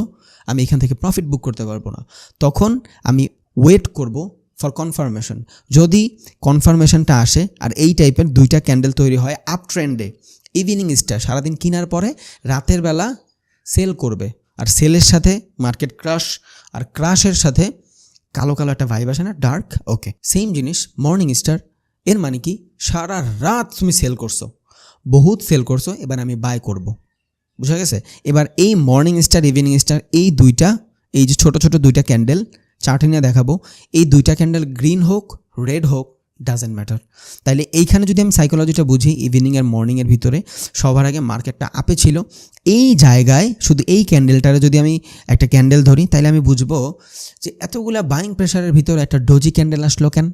আমি এখান থেকে প্রফিট বুক করতে পারবো না। তখন আমি ওয়েট করব ফর কনফার্মেশন। যদি কনফার্মেশনটা আসে আর এই টাইপের দুইটা ক্যান্ডেল তৈরি হয় আপ ট্রেন্ডে, ইভিনিং স্টার সারাদিন কেনার পরে রাতের বেলা সেল করবে, আর সেলের সাথে মার্কেট ক্রাশ, আর ক্রাশের সাথে কালো কালো একটা ভাইব আসে না, ডার্ক। ওকে, সেম জিনিস মর্নিং স্টার। এর মানে কি সারা রাত তুমি সেল করছো, বহুত সেল করছো, এবার আমি বাই করব। বুঝা গেছে? এবার এই মর্নিং স্টার ইভিনিং স্টার এই দুইটা, এই যে ছোট ছোট দুইটা ক্যান্ডেল চার্টে নিয়ে দেখাবো, এই দুইটা ক্যান্ডেল গ্রিন হোক রেড হোক ডাজেন্ট ম্যাটার। তাইলে এইখানে যদি আমি সাইকোলজিটা বুঝি, ইভিনিং আর মর্নিংয়ের ভিতরে সবার আগে মার্কেটটা আপে ছিল, এই জায়গায় শুধু এই ক্যান্ডেলটারে যদি আমি একটা ক্যান্ডেল ধরি, তাইলে আমি বুঝবো যে এতগুলা বাইং প্রেশারের ভিতরে একটা ডোজি ক্যান্ডেল আসলো কেন,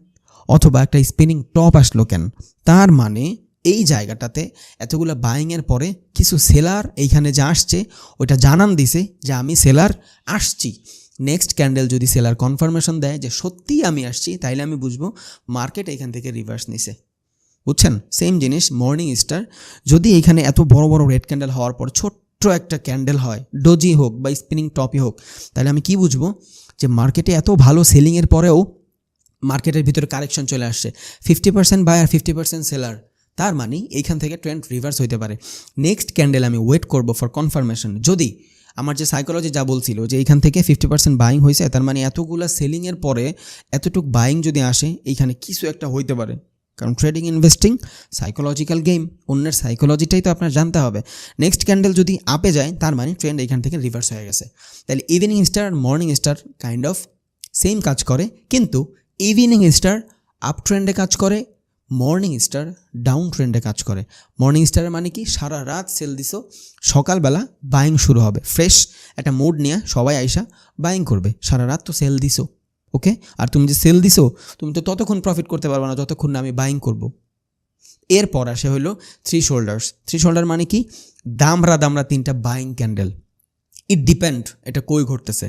অথবা একটা স্পিনিং টপ আসলো কেন। তার মানে এই জায়গাটাতে এতগুলো বাইংয়ের পরে কিছু সেলার এইখানে যে আসছে ওইটা জানান দিছে যে আমি সেলার আসছি। নেক্সট ক্যান্ডেল যদি সেলার কনফার্মেশন দেয় যে সত্যিই আমি আসছি, তাইলে আমি বুঝবো মার্কেট এখান থেকে রিভার্স নিছে। বুঝছেন? সেম জিনিস মর্নিং স্টার, যদি এইখানে এত বড় বড় রেড ক্যান্ডেল হওয়ার পর ছোট্ট একটা ক্যান্ডেল হয়, ডোজি হোক বা স্পিনিং টপই হোক, তাহলে আমি কি বুঝবো যে মার্কেটে এত ভালো সেলিংয়ের পরেও মার্কেটের ভিতরে কারেকশন চলে আসছে, 50% বায়ার 50% সেলার। তার মানে এইখান থেকে ট্রেন্ড রিভার্স হইতে পারে। নেক্সট ক্যান্ডেল আমি ওয়েট করব ফর কনফার্মেশন। যদি আমার যে সাইকোলজি যা বলছিল যে এইখান থেকে 50% বাইং হয়েছে, তার মানে এতগুলা সেলিংয়ের পরে এতটুক বাইং যদি আসে, এইখানে কিছু একটা হইতে পারে। কারণ ট্রেডিং ইনভেস্টিং সাইকোলজিক্যাল গেম, অন্যের সাইকোলজিটাই তো আপনার জানতে হবে। নেক্সট ক্যান্ডেল যদি আপে যায়, তার মানে ট্রেন্ড এইখান থেকে রিভার্স হয়ে গেছে। তাহলে ইভিনিং স্টার আর morning star kind of same কাজ করে, কিন্তু ইভিনিং স্টার আপ ট্রেন্ডে কাজ করে, মর্নিং স্টার ডাউন ট্রেন্ডে কাজ করে। মর্নিং স্টারের মানে কি সারা রাত সেল দিছো, সকালবেলা বাইং শুরু হবে, ফ্রেশ একটা মুড নিয়ে সবাই আইসা বাইং করবে। সারা রাত তো সেল দিছো, ওকে, আর তুমি যে সেল দিছো তুমি তো ততক্ষণ প্রফিট করতে পারবে না যতক্ষণ না আমি বাইং করব। এরপর আসে হলো থ্রি শোল্ডার্স। থ্রি শোল্ডার মানে কি দামরা দামরা তিনটা বাইং ক্যান্ডেল। ইট ডিপেন্ড এটা কই ঘটতেছে।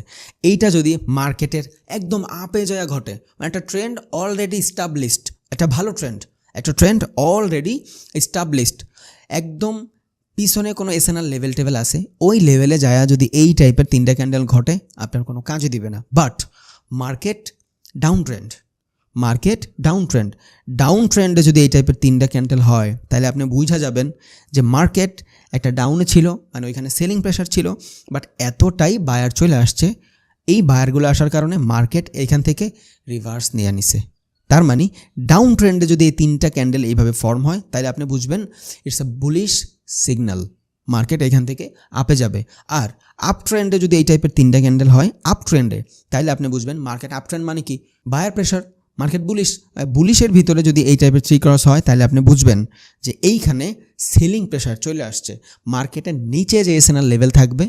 এইটা যদি মার্কেটের একদম আপে যায় ঘটে, মানে একটা ট্রেন্ড অলরেডি এস্টাবলিশড, একটা ভালো ট্রেন্ড, একটা ট্রেন্ড অলরেডি এস্টাবলিশড, একদম পিছনে কোনো এসএনআর লেভেল টেভেল আছে, ওই লেভেলে যায় যদি এই টাইপের তিনটা ক্যান্ডেল ঘটে, আপনার কোনো কাজে দিবে না। But market down trend, market down trend, down ট্রেন্ডে যদি এই টাইপের তিনটা ক্যান্ডেল হয়, তাহলে আপনি বুঝা যাবেন যে মার্কেট একটা ডাউনে ছিল, মানে ওইখানে সেলিং প্রেশার ছিল, বাট এতটাই বায়ার চলে আসছে, এই বায়ারগুলো আসার কারণে মার্কেট এইখান থেকে রিভার্স নিয়ে নিছে। তার মানে ডাউন ট্রেন্ডে যদি এই তিনটা ক্যান্ডেল এইভাবে ফর্ম হয়, তাহলে আপনি বুঝবেন it's a bullish signal, market এখান থেকে আপে যাবে। আর আপ ট্রেন্ডে যদি এই টাইপের তিনটা ক্যান্ডেল হয় আপ ট্রেন্ডে, তাহলে আপনি বুঝবেন মার্কেট আপ ট্রেন্ড মানে কি বায়ার প্রেশার, মার্কেট বুলিশ। বুলিশের ভিতরে যদি এই টাইপের থ্রি ক্রস হয়, তাহলে আপনি বুঝবেন যে এইখানে সেলিং প্রেশার চলে আসছে, মার্কেটের নিচে যে এসএনআর লেভেল থাকবে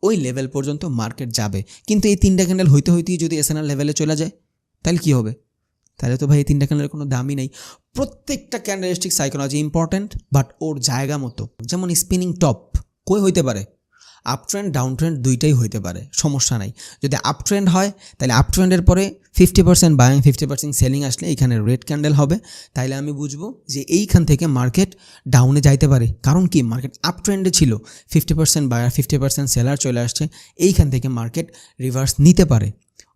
ওই লেভেল পর্যন্ত মার্কেট যাবে। কিন্তু এই তিনটা ক্যান্ডেল হইতে হইতেই যদি এসএনআর লেভেলে চলে যায়, তাহলে কি হবে? তাহলে তো ভাই এই তিনটা ক্যান্ডেলের কোনো দামই নেই। প্রত্যেকটা ক্যান্ডেলস্টিক সাইকোলজি ইম্পর্ট্যান্ট, বাট ওর জায়গা মতো। যেমন স্পিনিং টপ কই হইতে পারে, আপ ট্রেন্ড ডাউন ট্রেন্ড দুইটাই হইতে পারে, সমস্যা নাই। যদি আপ ট্রেন্ড হয়, তাহলে আপ ট্রেন্ডের পরে 50% বাইং 50% সেলিং আসলে এইখানে রেড ক্যান্ডেল হবে, তাইলে আমি বুঝবো যে এইখান থেকে মার্কেট ডাউনে যাইতে পারে। কারণ কি মার্কেট আপ ট্রেন্ডে ছিল, 50% বায়ার 50% সেলার চলে আসছে, এইখান থেকে মার্কেট রিভার্স নিতে পারে।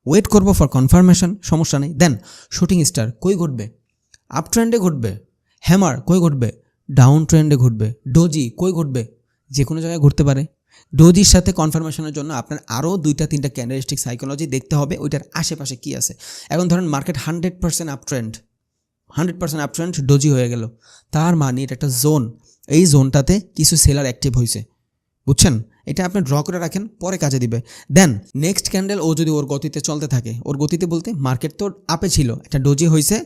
ওয়েট করবো ফর কনফার্মেশন, সমস্যা নেই। দেন শুটিং স্টার কই ঘটবে? আপ ট্রেন্ডে ঘটবে। হ্যামার কই ঘটবে? ডাউন ট্রেন্ডে ঘটবে। ডোজি কই ঘটবে? যে কোনো জায়গায় ঘটতে পারে। ডোজির সাথে কনফার্মেশনের জন্য আপনার আরও 2-3টা ক্যান্ডেলস্টিক সাইকোলজি দেখতে হবে, ওইটার আশেপাশে কী আছে। এখন ধরেন market 100% up trend, 100% up trend, doji হয়ে গেল, তার মানে এটা একটা জোন, এই জোনটাতে কিছু সেলার অ্যাক্টিভ হয়েছে, বুঝছেন? এটা আপনি ড্র করে রাখেন, পরে কাজে দিবে। দেন নেক্সট ক্যান্ডেল ও যদি ওর গতিতে চলতে থাকে, ওর গতিতে বলতে মার্কেট তো আপে ছিল, একটা ডোজি হয়েছে,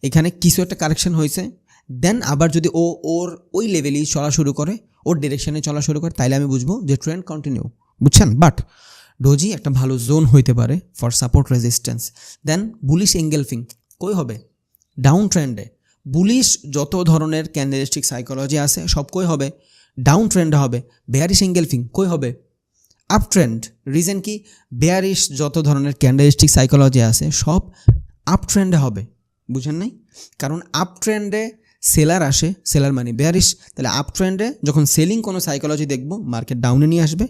এখানে কিছু একটা কারেকশন হয়েছে, দেন আবার যদি ও ওর ওই লেভেলেই চলা শুরু করে, ওর ডিরেকশনে চলা শুরু করে, তাইলে আমি বুঝবো যে ট্রেন্ড কন্টিনিউ, বুঝছেন? বাট ডোজি একটা ভালো জোন হইতে পারে for support resistance. Then bullish engulfing কই হবে? ডাউন ট্রেন্ডে। বুলিশ যত ধরনের ক্যান্ডেলিস্টিক সাইকোলজি আছে সব কই হবে? ডাউন ট্রেন্ডে হবে। বেয়ারিশ এঙ্গেলফিং কই হবে? Up trend. রিজন কি? বেয়ারিশ যত ধরনের ক্যান্ডেলিস্টিক সাইকোলজি আছে সব আপ ট্রেন্ডে হবে, বুঝেন নাই? কারণ আপ ট্রেন্ডে সেলার আসে, সেলার মানে বেয়ারিশ, তাহলে আপ ট্রেন্ডে যখন সেলিং কোনো সাইকোলজি দেখবো মার্কেট ডাউনে নিয়ে আসবে,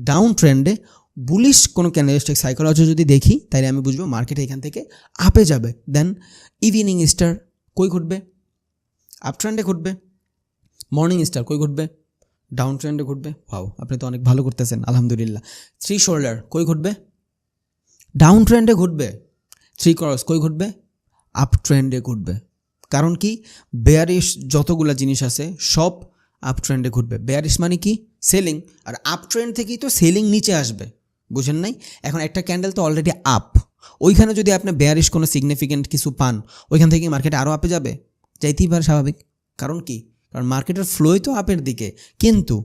ডাউন ট্রেন্ডে বুলিশ কোনো ক্যান্ডেলিস্টিক সাইকোলজি যদি দেখি তাহলে আমি বুঝবো মার্কেট এখান থেকে আপে যাবে। দেন ইভিনিং স্টার কই ঘটবে? আপ ট্রেন্ডে ঘটবে। মর্নিং স্টার কই ঘটবে? ডাউন ট্রেন্ডে ঘটবে। ওয়াও, আপনি তো অনেক ভালো করতেছেন, আলহামদুলিল্লাহ। থ্রি শোল্ডার কই ঘটবে? ডাউন ট্রেন্ডে ঘটবে। থ্রি ক্রস কই ঘটবে? আপ ট্রেন্ডে ঘটবে। কারণ কি? বেয়ারিশ যতগুলা জিনিস আছে সব আপ ট্রেন্ডে ঘটবে। বেয়ারিশ মানে কি? সেলিং, আর আপ ট্রেন্ড থেকেই তো সেলিং নিচে আসবে, বুঝেন নাই? এখন একটা ক্যান্ডেল তো অলরেডি আপ, ওইখানে যদি আপনি বেয়ারিশ কোনো সিগনিফিকেন্ট কিছু পান, ওইখান থেকে মার্কেট আরও আপে যাবে, যাইতেই পারে, স্বাভাবিক। কারণ কি? কারণ মার্কেটের ফ্লোই তো আপের দিকে। কিন্তু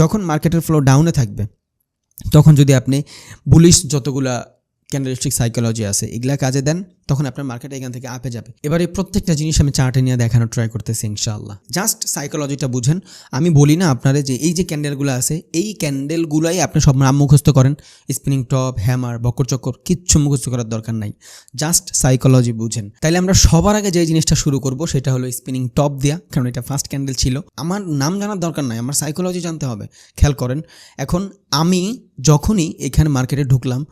যখন মার্কেটের ফ্লো ডাউনে থাকবে তখন যদি আপনি বুলিশ যতগুলা ক্যান্ডেলিস্টিক সাইকোলজি আছে এগুলা কাজে দেন, তখন আপনার মার্কেট এখান থেকে আপে যাবে। এবার এই প্রত্যেকটা জিনিস আমি চার্টে নিয়ে দেখানোর ট্রাই করতেছি ইনশাআল্লাহ। জাস্ট সাইকোলজিটা বুঝেন। আমি বলি না আপনারা যে এই যে ক্যান্ডেলগুলো আছে এই ক্যান্ডেলগুলাই আপনি সব নাম মুখস্থ করেন, স্পিনিং টপ, হ্যামার, বকর চক্কর, কিচ্ছু মুখস্থ করার দরকার নাই, জাস্ট সাইকোলজি বুঝেন। তাইলে আমরা সবার আগে যে জিনিসটা শুরু করব সেটা হলো স্পিনিং টপ দেওয়া, কারণ এটা ফার্স্ট ক্যান্ডেল ছিল। আমার নাম জানার দরকার নাই, আমার সাইকোলজি জানতে হবে। খেয়াল করেন, এখন আমি যখনই এখানে মার্কেটে ঢুকলাম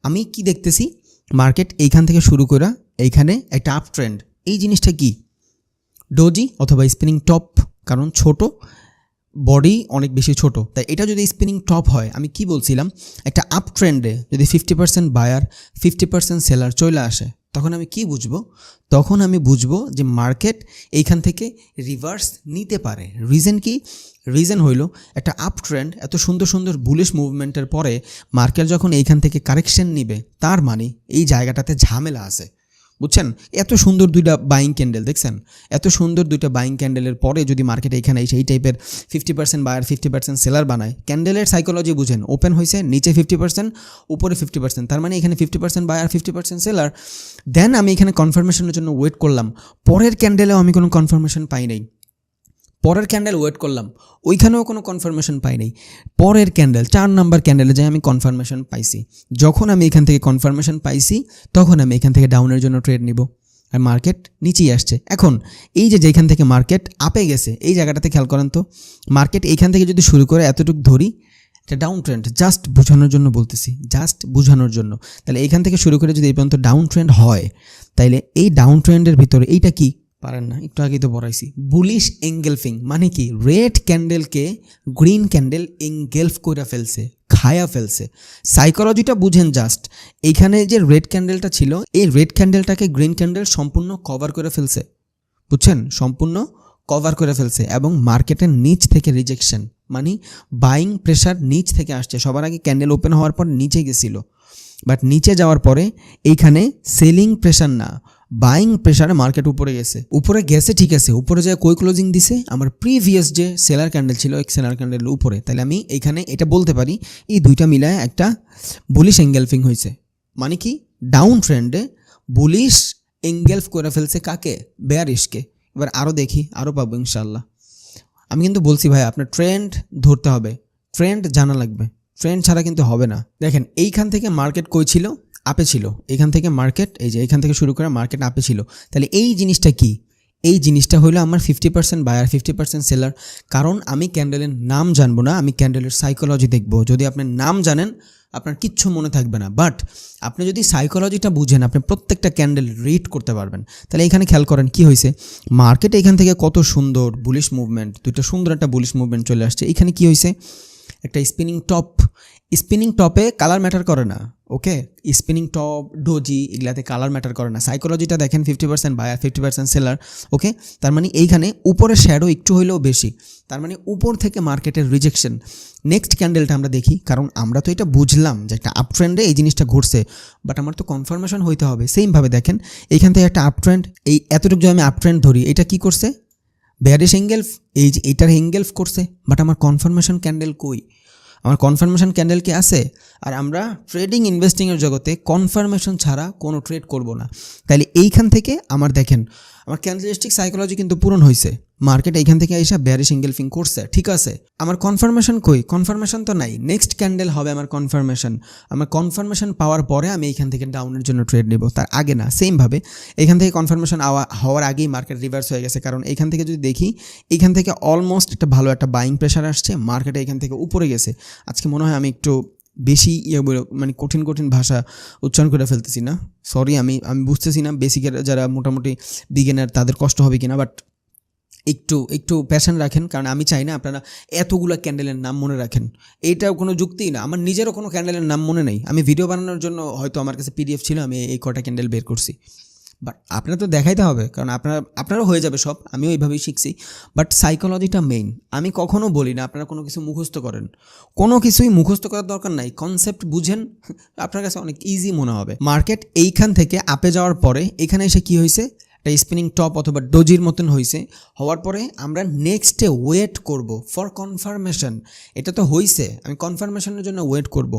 আমি কি দেখতেছি? মার্কেট এইখান থেকে শুরু করে এইখানে একটা আপ ট্রেন্ড। এই জিনিসটা কি? ডোজি অথবা স্পিনিং টপ, কারণ ছোট বডি অনেক বেশি ছোট, তাই এটা যদি স্পিনিং টপ হয়, আমি কি বলছিলাম, একটা আপ ট্রেন্ডে যদি 50% বায়ার 50% সেলার চলে আসে, তখন আমি কি বুঝবো? তখন আমি বুঝবো যে মার্কেট এইখান থেকে রিভার্স নিতে পারে। রিজন কি? রিজন হইল একটা আপ ট্রেন্ড, এত সুন্দর সুন্দর বুলিশ মুভমেন্টের পরে মার্কেট যখন এইখান থেকে কারেকশন নিবে, তার মানে এই জায়গাটাতে ঝামেলা আছে, বুঝছেন? এত সুন্দর দুইটা বাইং ক্যান্ডেল দেখছেন, এত সুন্দর দুইটা বাইং ক্যান্ডেলের পরে যদি মার্কেট এইখানে এই টাইপের 50% বায়ার 50% সেলার বানায়, ক্যান্ডেলের সাইকোলজি বুঝেন, ওপেন হয়েছে নিচে 50%, উপরে 50%, তার মানে এখানে 50% বায়ার 50% সেলার। দেন আমি এখানে কনফার্মেশনের জন্য ওয়েট করলাম, পরের ক্যান্ডেলেও আমি কোনো কনফার্মেশন পাই নাই। পরের ক্যান্ডেল ওয়েট করলাম, ওইখানেও কোনো কনফার্মেশন পাই নাই। পরের ক্যান্ডেল 4 নাম্বার ক্যান্ডেলে যাই আমি কনফার্মেশন পাইছি। যখন আমি এখান থেকে কনফার্মেশন পাইছি তখন আমি এখান থেকে ডাউনের জন্য ট্রেড নিব, আর মার্কেট নিচেই আসছে। এখন এই যে যেখান থেকে মার্কেট আপে গেছে এই জায়গাটাতে খেয়াল করেন তো, মার্কেট এইখান থেকে যদি শুরু করে এতটুকু ধরি, এটা ডাউন ট্রেন্ড, জাস্ট বোঝানোর জন্য বলতেছি, জাস্ট বোঝানোর জন্য। তাহলে এইখান থেকে শুরু করে যদি এই পর্যন্ত ডাউন ট্রেন্ড হয়, তাইলে এই ডাউন ট্রেন্ডের ভিতরে এইটা কি? পারেন না, একটু আগেই তো পড়াইছি। বুলিশ এঙ্গেলফিং মানে কি? রেড ক্যান্ডেলকে গ্রিন ক্যান্ডেল এঙ্গেলফ করে ফেলছে, খায়া ফেলছে। সাইকোলজিটা বুঝেন জাস্ট। এইখানে যে রেড ক্যান্ডেলটা ছিল, এই রেড ক্যান্ডেলটাকে গ্রিন ক্যান্ডেল সম্পূর্ণ কভার করে ফেলছে, বুঝছেন? সম্পূর্ণ কভার করে ফেলছে, এবং মার্কেটের নিচ থেকে রিজেকশন, মানে বাইং প্রেশার নিচ থেকে আসছে। সবার আগে ক্যান্ডেল ওপেন হওয়ার পর নিচে গেছিল, বাট নিচে যাওয়ার পরে এইখানে সেলিং প্রেশার না, বাইং প্রেশারে মার্কেট উপরে গেছে। উপরে গেছে ঠিক আছে, উপরে যায় কই ক্লোজিং দিছে? আমার প্রিভিয়াস যে সেলার ক্যান্ডেল ছিল এক সেলার ক্যান্ডেলের উপরে। তাহলে আমি এইখানে এটা বলতে পারি এই দুইটা মিলায় একটা বুলিশ এঙ্গেলফিং হয়েছে। মানে কি? ডাউন ট্রেন্ডে বুলিশ এঙ্গেলফ করে ফেলছে কাকে? বেয়ারিশকে। এবার আরও দেখি, আরও পাবো ইনশাল্লাহ। আমি কিন্তু বলছি ভাই আপনার ট্রেন্ড ধরতে হবে, ট্রেন্ড জানা লাগবে, ট্রেন্ড ছাড়া কিন্তু হবে না। দেখেন এইখান থেকে মার্কেট কই ছিল? আপে ছিল। এখান থেকে মার্কেট এই যে এখান থেকে শুরু করে মার্কেট আপে ছিল। তাহলে এই জিনিসটা কি? এই জিনিসটা হলো আমার 50% বায়ার 50% সেলার। কারণ আমি ক্যান্ডেলের নাম জানবো না, আমি ক্যান্ডেলের সাইকোলজি দেখবো। যদি আপনি নাম জানেন আপনার কিচ্ছু মনে থাকবে না, বাট আপনি যদি সাইকোলজিটা বুঝেন আপনি প্রত্যেকটা ক্যান্ডেল রিড করতে পারবেন। তাহলে এখানে খেয়াল করেন কি হয়েছে, মার্কেট এখান থেকে কত সুন্দর বুলিশ মুভমেন্ট, দুইটা সুন্দর একটা বুলিশ মুভমেন্ট চলে আসছে। এখানে কি হয়েছে? একটা স্পিনিং টপে কালার ম্যাটার করে না, ওকে? স্পিনিং টপ, ডোজি, এগুলাতে কালার ম্যাটার করে না। সাইকোলজিটা দেখেন 50% বায়ার 50% সেলার, ওকে? তার মানে এইখানে উপরে শ্যাডো একটু হইলেও বেশি, তার মানে উপর থেকে মার্কেটের রিজেকশন। নেক্সট ক্যান্ডেলটা আমরা দেখি, কারণ আমরা তো এটা বুঝলাম যে একটা আপ ট্রেন্ডে এই জিনিসটা ঘটছে, বাট আমার তো কনফার্মেশন হইতে হবে। সেমভাবে দেখেন এইখান থেকে একটা আপ ট্রেন্ড, এই এতটুকু যদি আমি আপ ট্রেন্ড ধরি, এটা কি করছে? বেয়ারিশ এঙ্গেলফ, এই যে এটার এঙ্গেলফ করছে, বাট আমার কনফার্মেশন ক্যান্ডেল কই? আমার কনফার্মেশন ক্যান্ডেল কি আছে? আর আমরা ট্রেডিং ইনভেস্টিংয়ের জগতে কনফার্মেশন ছাড়া কোনো ট্রেড করব না। তাইলে এইখান থেকে আমার দেখেন আমার ক্যান্ডেলিস্টিক সাইকোলজি কিন্তু পূরণ হয়েছে, মার্কেট এইখান থেকে এসে বেয়ারিশ এঙ্গেলফিং করছে, ঠিক আছে? আমার কনফার্মেশন কই? কনফার্মেশন তো নাই। নেক্সট ক্যান্ডেল হবে আমার কনফার্মেশন। আমার কনফার্মেশন পাওয়ার পরে আমি এইখান থেকে ডাউনের জন্য ট্রেড নেব, তার আগে না। সেমভাবে এখান থেকে কনফার্মেশন হওয়ার আগেই মার্কেট রিভার্স হয়ে গেছে, কারণ এইখান থেকে যদি দেখি এইখান থেকে অলমোস্ট একটা ভালো একটা বাইং প্রেশার আসছে, মার্কেটে এইখান থেকে উপরে গেছে। আজকে মনে হয় আমি একটু বেশি মানে কঠিন ভাষা উচ্চারণ করে ফেলতেছি না, সরি, আমি বুঝতেছি না বেসিকের যারা মোটামুটি বিগিনার তাদের কষ্ট হবে কিনা, বাট একটু প্যাশন রাখেন, কারণ আমি চাই না আপনারা এতগুলো ক্যান্ডেলের নাম মনে রাখেন। এইটাও কোনো যুক্তিই না, আমার নিজেরও কোনো ক্যান্ডেলের নাম মনে নেই। আমি ভিডিও বানানোর জন্য হয়তো আমার কাছে পিডিএফ ছিল, আমি এই কটা ক্যান্ডেল বের করছি, বাট আপনার তো দেখাইতে হবে, কারণ আপনারও হয়ে যাবে সব, আমিও এইভাবেই শিখছি। বাট সাইকোলজিটা মেইন। আমি কখনো বলি না আপনারা কোনো কিছু মুখস্থ করেন, কোনো কিছুই মুখস্থ করার দরকার নাই। কনসেপ্ট বুঝেন, আপনার কাছে অনেক ইজি মনে হবে। মার্কেট এইখান থেকে আপে যাওয়ার পরে এখানে এসে কি হয়েছে? একটা স্পিনিং টপ অথবা ডোজির মতন হয়েছে। হওয়ার পরে আমরা নেক্সটে ওয়েট করব ফর কনফার্মেশন। এটা তো হয়েছে, আমি কনফার্মেশনের জন্য ওয়েট করব।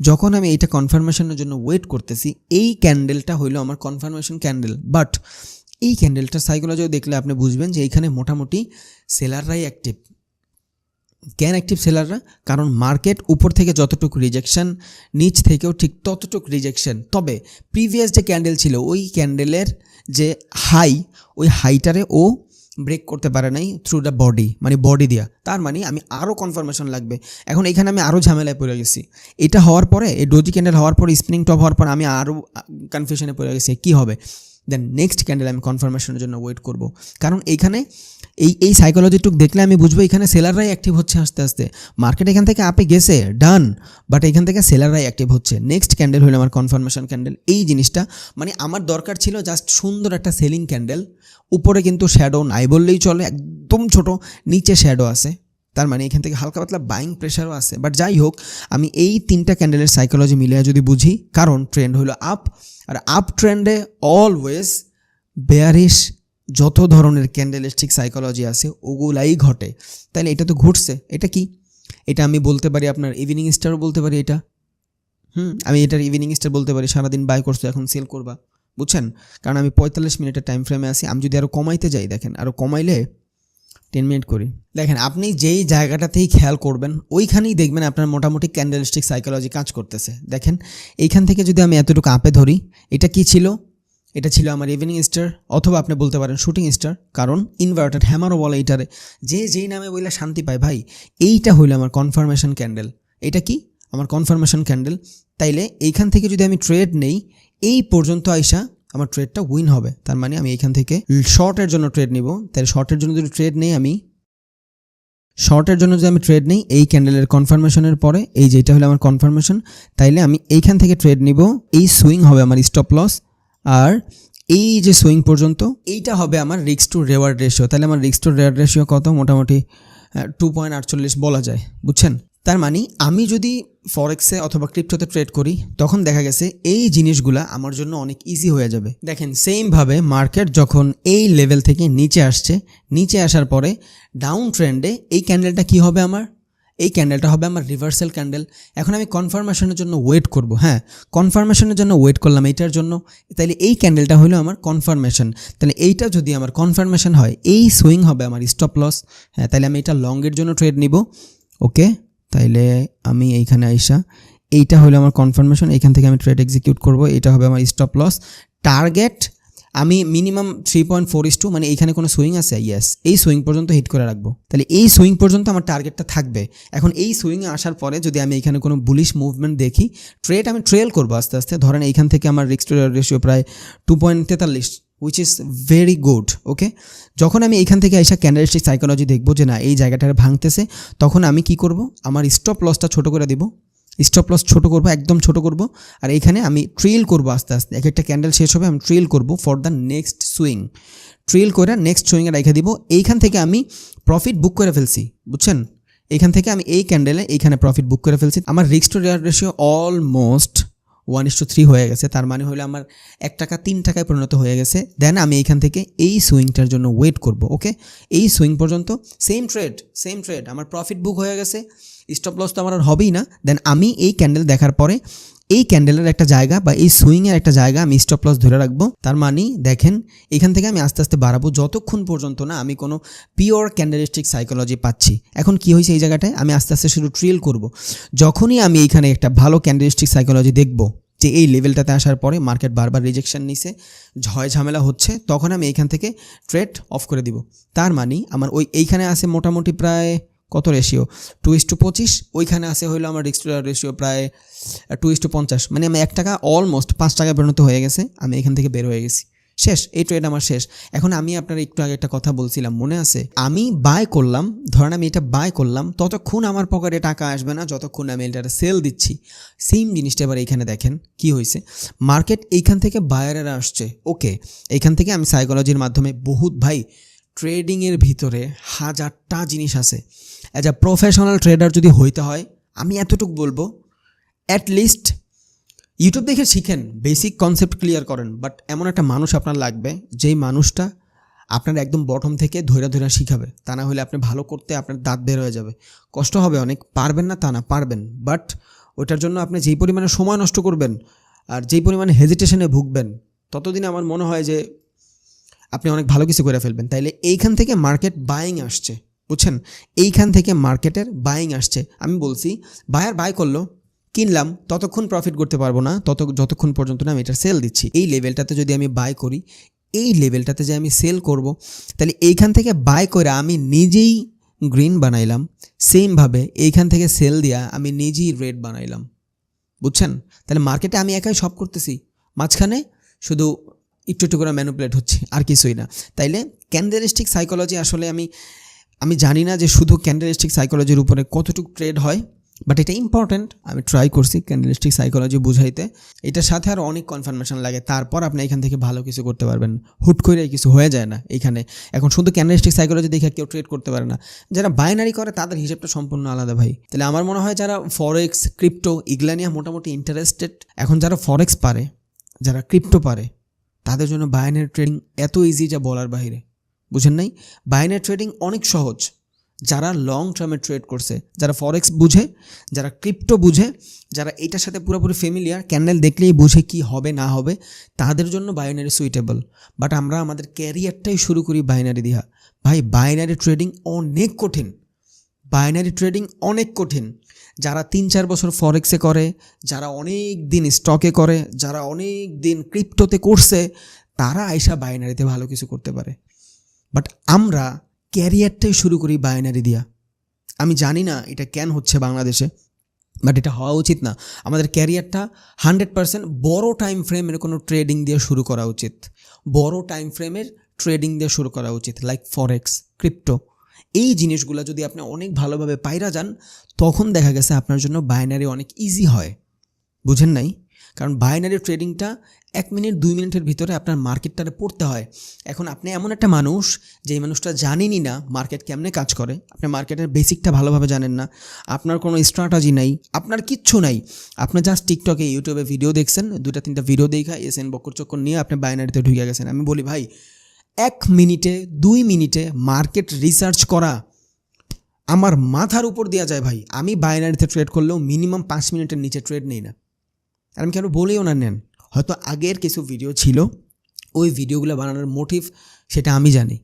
যখন আমি এইটা কনফার্মেশনের জন্য ওয়েট করতেছি, এই ক্যান্ডেলটা হইলো আমার কনফার্মেশন ক্যান্ডেল। বাট এই ক্যান্ডেলটা সাইকোলজিও দেখলে আপনি বুঝবেন যে এইখানে মোটামুটি সেলাররাই অ্যাক্টিভ। কেন অ্যাক্টিভ সেলাররা? কারণ মার্কেট উপর থেকে যতটুকু রিজেকশন, নিচ থেকেও ঠিক ততটুকু রিজেকশন। তবে প্রিভিয়াস যে ক্যান্ডেল ছিল, ওই ক্যান্ডেলের যে ওই হাইটারে ও ব্রেক করতে পারে নাই থ্রু দ্য বডি, মানে বডি দিয়া। তার মানে আমি আরও কনফার্মেশন লাগবে। এখন এখানে আমি আরও ঝামেলায় পড়ে গেছি। এটা হওয়ার পরে, এই ডোজি ক্যান্ডেল হওয়ার পরে, স্পিনিং টপ হওয়ার পর আমি আরও কনফিউশনে পড়ে গেছি কী হবে। দেন নেক্সট ক্যান্ডেল আমি কনফার্মেশনের জন্য ওয়েট করব, কারণ এইখানে এই সাইকোলজিটুক দেখলে আমি বুঝবো এখানে সেলাররাই অ্যাক্টিভ হচ্ছে আস্তে আস্তে। মার্কেট এখান থেকে আপে গেছে, ডান, বাট এখান থেকে সেলাররাই অ্যাক্টিভ হচ্ছে। নেক্সট ক্যান্ডেল হলো আমার কনফার্মেশন ক্যান্ডেল। এই জিনিসটা মানে আমার দরকার ছিল জাস্ট সুন্দর একটা সেলিং ক্যান্ডেল, উপরে কিন্তু শ্যাডো নাই বললেই চলে, একদম ছোট, নিচে শ্যাডো আছে, তার মানে এখান থেকে হালকা পাতলা বাইং প্রেশারও আছে। বাট যাই হোক, আমি এই তিনটা ক্যান্ডেলের সাইকোলজি মিলিয়ে যদি বুঝি, কারণ ট্রেন্ড হলো আপ, আর আপ ট্রেন্ডে অলওয়েজ বেয়ারিশ যত ধরনের ক্যান্ডেলিস্টিক সাইকোলজি আছে ওগুলাই ঘটে। তাইলে এটা তো ঘটছে। এটা কি? এটা আমি বলতে পারি আপনার ইভিনিং স্টারও বলতে পারি এটা। আমি এটার ইভিনিং স্টার বলতে পারি, সারাদিন বাই করছো এখন সেল করবা, বুঝছেন? কারণ আমি 45 মিনিটের টাইম ফ্রেমে আছি। আমি যদি আরও কমাইতে যাই, দেখেন আরও কমাইলে 10 মিনিট করি, দেখেন আপনি যেই জায়গাটাতেই খেয়াল করবেন ওইখানেই দেখবেন আপনার মোটামুটি ক্যান্ডেলিস্টিক সাইকোলজি কাজ করতেছে। দেখেন এইখান থেকে যদি আমি এতটুকু আপে ধরি, এটা কি ছিল? এটা ছিল আমার ইভিনিং স্টার, অথবা আপনি বলতে পারেন শুটিং স্টার, কারণ ইনভার্টেড হ্যামারও বলে এইটারে, যেই নামে বললে শান্তি পায় ভাই। এইটা হইলো আমার কনফার্মেশন ক্যান্ডেল। এটা কি? আমার কনফার্মেশন ক্যান্ডেল। তাইলে এইখান থেকে যদি আমি ট্রেড নেই, এই পর্যন্ত আইসা আমার ট্রেডটা উইন হবে। তার মানে আমি এইখান থেকে শর্টের জন্য ট্রেড নিব। তাহলে শর্টের জন্য যদি ট্রেড নেই এই ক্যান্ডেলের কনফার্মেশনের পরে, এই যেটা হলো আমার কনফার্মেশন, তাইলে আমি এইখান থেকে ট্রেড নিব। এই সুইং হবে আমার স্টপ লস, আর এই যে সুইং পর্যন্ত এইটা হবে আমার রিস্ক টু রেওয়ার্ড রেশিও। তাহলে আমার রিস্ক টু রেওয়ার্ড রেশিও কত? মোটামুটি 2.48 বলা যায়, বুঝছেন? তার মানে আমি যদি ফরেক্সে অথবা ক্রিপ্টোতে ট্রেড করি, তখন দেখা গেছে এই জিনিসগুলা আমার জন্য অনেক ইজি হয়ে যাবে। দেখেন সেমভাবে মার্কেট যখন এই লেভেল থেকে নিচে আসার পরে ডাউন ট্রেন্ডে এই ক্যান্ডেলটা কি হবে? এই ক্যান্ডেলটা হবে আমার রিভার্সাল ক্যান্ডেল। এখন আমি কনফার্মেশনের জন্য ওয়েট করব। কনফার্মেশনের জন্য ওয়েট করলাম এইটার জন্য। তাইলে এই ক্যান্ডেলটা হলো আমার কনফার্মেশন। তাহলে এইটা যদি আমার কনফার্মেশন হয়, এই সুইং হবে আমার স্টপ লস। তাইলে আমি এটা লংয়ের জন্য ট্রেড নিব। ওকে, তাইলে আমি এইখানে আইসা, এইটা হলো আমার কনফার্মেশন, এইখান থেকে আমি ট্রেড এক্সিকিউট করব। এটা হবে আমার স্টপ লস। টার্গেট আমি মিনিমাম 3.4:2, মানে এইখানে কোনো সুইং আছে? ইয়েস, এই সুইং পর্যন্ত হিট করে রাখবো। তাহলে এই সুইং পর্যন্ত আমার টার্গেটটা থাকবে। এখন এই সুইংয়ে আসার পরে যদি আমি এইখানে কোনো বুলিশ মুভমেন্ট দেখি, ট্রেড আমি ট্রেল করবো আস্তে আস্তে। ধরেন এইখান থেকে আমার রিস্ক টু রেওয়ার্ড রেশিও প্রায় 2.43, উইচ ইজ ভেরি গুড। ওকে, যখন আমি এইখান থেকে এসে ক্যান্ডেলস্টিক সাইকোলজি দেখবো যে না এই জায়গাটা ভাঙতেছে, তখন আমি কি করব, আমার স্টপ লসটা ছোটো করে দিব, স্টপ লস ছোটো করবো, একদম ছোটো করব। আর এইখানে আমি ট্রেল করব আস্তে আস্তে, এক একটা ক্যান্ডেল শেষ হবে আমি ট্রেল করব for the next swing, trail করে নেক্সট সুইংয়ে রেখে দিব। এইখান থেকে আমি প্রফিট বুক করে ফেলছি, বুঝছেন? এইখান থেকে আমি এই ক্যান্ডেলে এইখানে প্রফিট বুক করে ফেলছি। আমার risk to reward ratio almost 1:3 হয়ে গেছে। তার মানে হলো আমার 1 টাকা 3 টাকায় পরিণত হয়ে গেছে। দেন আমি এইখান থেকে এই সুইংটার জন্য ওয়েট করব। ওকে, এই সুইং পর্যন্ত সেম ট্রেড আমার প্রফিট বুক হয়ে গেছে, স্টপ লস তো আমার আর হবেই না। দেন আমি এই ক্যান্ডেল দেখার পরে এই ক্যান্ডেলের একটা জায়গা বা এই সুইংয়ের একটা জায়গা আমি স্টপ লস ধরে রাখবো। তার মানে দেখেন এখান থেকে আমি আস্তে আস্তে বাড়াবো যতক্ষণ পর্যন্ত না আমি কোনো পিওর ক্যান্ডেলিস্টিক সাইকোলজি পাচ্ছি। এখন কি হয়েছে এই জায়গাটায়, আমি আস্তে আস্তে শুধু ট্রেল করব। যখনই আমি এইখানে একটা ভালো ক্যান্ডেলিস্টিক সাইকোলজি দেখব যে এই লেভেলটাতে আসার পরে মার্কেট বারবার রিজেকশন নিছে, ঝয় ঝামেলা হচ্ছে, তখন আমি এইখান থেকে ট্রেড অফ করে দিব। তার মানে আমার এইখানে আছে মোটামুটি প্রায় কত রেশিও, 2:25, ওইখানে আছে হইলো আমার রিস্ক টু রিওয়ার্ড রেশিও প্রায় 2:50। মানে আমি 1 টাকা অলমোস্ট 5 টাকায় পরিণত হয়ে গেছে, আমি এখান থেকে বের হয়ে গেছি, শেষ, এই ট্রেড আমার শেষ। এখন আমি আপনার একটু আগে একটা কথা বলছিলাম মনে আছে, আমি বাই করলাম, ধরেন আমি এটা বাই করলাম, ততক্ষণ আমার পকেটে টাকা আসবে না যতক্ষণ আমি এটা সেল দিচ্ছি। সেম জিনিসটা এবার এইখানে দেখেন কি হয়েছে, মার্কেট এইখান থেকে বায়ারেরা আসছে। ওকে, এইখান থেকে আমি সাইকোলজির মাধ্যমে বহুত ভাই ট্রেডিংয়ের ভিতরে হাজারটা জিনিস আছে। অ্যাজ আ প্রফেশনাল ট্রেডার যদি হইতে হয়, আমি এতটুকু বলবো অ্যাটলিস্ট ইউটিউব দেখে শিখেন, বেসিক কনসেপ্ট ক্লিয়ার করেন, বাট এমন একটা মানুষ আপনার লাগবে যেই মানুষটা আপনার একদম বটম থেকে ধৈর্য শিখাবে। তা না হলে আপনি ভালো করতে আপনার দাঁত বের হয়ে যাবে, কষ্ট হবে অনেক, পারবেন না তা না, পারবেন, বাট ওইটার জন্য আপনি যেই পরিমাণে সময় নষ্ট করবেন আর যেই পরিমাণে হেজিটেশনে ভুগবেন, ততদিন আমার মনে হয় যে আপনি অনেক ভালো কিছু করে ফেলবেন। তাইলে এইখান থেকে মার্কেট বাইং আসছে, বুঝছেন? এইখান থেকে মার্কেটের বাইং আসছে। আমি বলছি বায়ার বাই করলো, কিনলাম, ততক্ষণ প্রফিট করতে পারবো না যতক্ষণ পর্যন্ত না আমি এটা সেল দিচ্ছি। এই লেভেলটাতে যদি আমি বাই করি, এই লেভেলটাতে যে আমি সেল করব, তাহলে এইখান থেকে বাই করে আমি নিজেই গ্রিন বানাইলাম, সেমভাবে এইখান থেকে সেল দিয়া আমি নিজেই রেড বানাইলাম, বুঝছেন? তাহলে মার্কেটে আমি একাই সব করতেছি, মাঝখানে শুধু একটু একটু করে ম্যানিপুলেট হচ্ছে, আর কিছুই না। তাইলে ক্যান্ডেলিস্টিক সাইকোলজি আসলে আমি জানি না যে শুধু ক্যান্ডেলিস্টিক সাইকোলজির উপরে কতটুকু ট্রেড হয়, বাট এটা ইম্পর্ট্যান্ট। আমি ট্রাই করছি ক্যান্ডেলিস্টিক সাইকোলজি বুঝাইতে, এটার সাথে আরও অনেক কনফার্মেশন লাগে, তারপর আপনি এখান থেকে ভালো কিছু করতে পারবেন। হুট করে কিছু হয়ে যায় না এইখানে। এখন শুধু ক্যান্ডেলিস্টিক সাইকোলজি দেখে কেউ ট্রেড করতে পারে না। যারা বাইনারি করে তাদের হিসেবটা সম্পূর্ণ আলাদা ভাই। তাহলে আমার মনে হয় যারা ফরেক্স, ক্রিপ্টো এগুলা নিয়ে মোটামুটি ইন্টারেস্টেড, এখন যারা ফরেক্স পারে, যারা ক্রিপ্টো পারে, তাদের জন্য বাইনারি ট্রেডিং এত ইজি যা বলার বাইরে, বুঝেন নাই? বাইনারি ট্রেডিং অনেক সহজ। যারা লং টার্মে ট্রেড করছে, যারা ফরেক্স বুঝে, যারা ক্রিপ্টো বুঝে, যারা এটার সাথে পুরোপুরি ফ্যামিলিয়ার, ক্যান্ডেল দেখলেই বুঝে কি হবে না হবে, তাদের জন্য বাইনারি সুইটেবল। বাট আমরা আমাদের ক্যারিয়ারটাই শুরু করি বাইনারি দিয়া। ভাই বাইনারি ট্রেডিং অনেক কঠিন, বাইনারি ট্রেডিং অনেক কঠিন। যারা 3-4 বছর ফরেক্সে করে, যারা অনেক দিন স্টকে করে, যারা অনেক দিন ক্রিপ্টোতে করছে, তারা আইসা বাইনারিতে ভালো কিছু করতে পারে। বাট আমরা ক্যারিয়ারটাই শুরু করি বাইনারি দিয়া। আমি জানি না এটা কেন হচ্ছে বাংলাদেশে, বাট এটা হওয়া উচিত না। আমাদের ক্যারিয়ারটা 100% বড় টাইম ফ্রেমের কোনো ট্রেডিং দিয়ে শুরু করা উচিত, বড় টাইম ফ্রেমের ট্রেডিং দিয়ে শুরু করা উচিত, লাইক ফরেক্স, ক্রিপ্টো। এই জিনিসগুলো যদি আপনি অনেক ভালোভাবে পাইরা যান, তখন দেখা গেছে আপনার জন্য বাইনারি অনেক ইজি হয়, বুঝেন নাই? কারণ বাইনারি ট্রেডিংটা 1 মিনিট 2 মিনিটের ভিতরে আপনার মার্কেটটারে পড়তে হয়। এখন আপনি এমন একটা মানুষ, যেই মানুষটা জানেনই না মার্কেট কেমনে কাজ করে, আপনি মার্কেটের বেসিকটা ভালোভাবে জানেন না, আপনার কোনো স্ট্র্যাটেজি নাই, আপনার কিচ্ছু নাই, আপনি জাস্ট টিকটকে, ইউটিউবে ভিডিও দেখছেন, 2-3টা ভিডিও দেখা এসেন, বকর চক্কর নিয়ে আপনি বাইনারিতে ঢুকে গেছেন। আমি বলি ভাই 1 মিনিটে 2 মিনিটে মার্কেট রিসার্চ করা আমার মাথার উপর দেওয়া যায় ভাই। আমি বাইনারিতে ট্রেড করলেও মিনিমাম 5 মিনিটের নিচে ট্রেড নেই না। আর আমি কেন বলেও না নেন, হয়তো আগের কিছু ভিডিও ছিল, ওই ভিডিওগুলো বানানোর মোটিভ সেটা আমি জানি।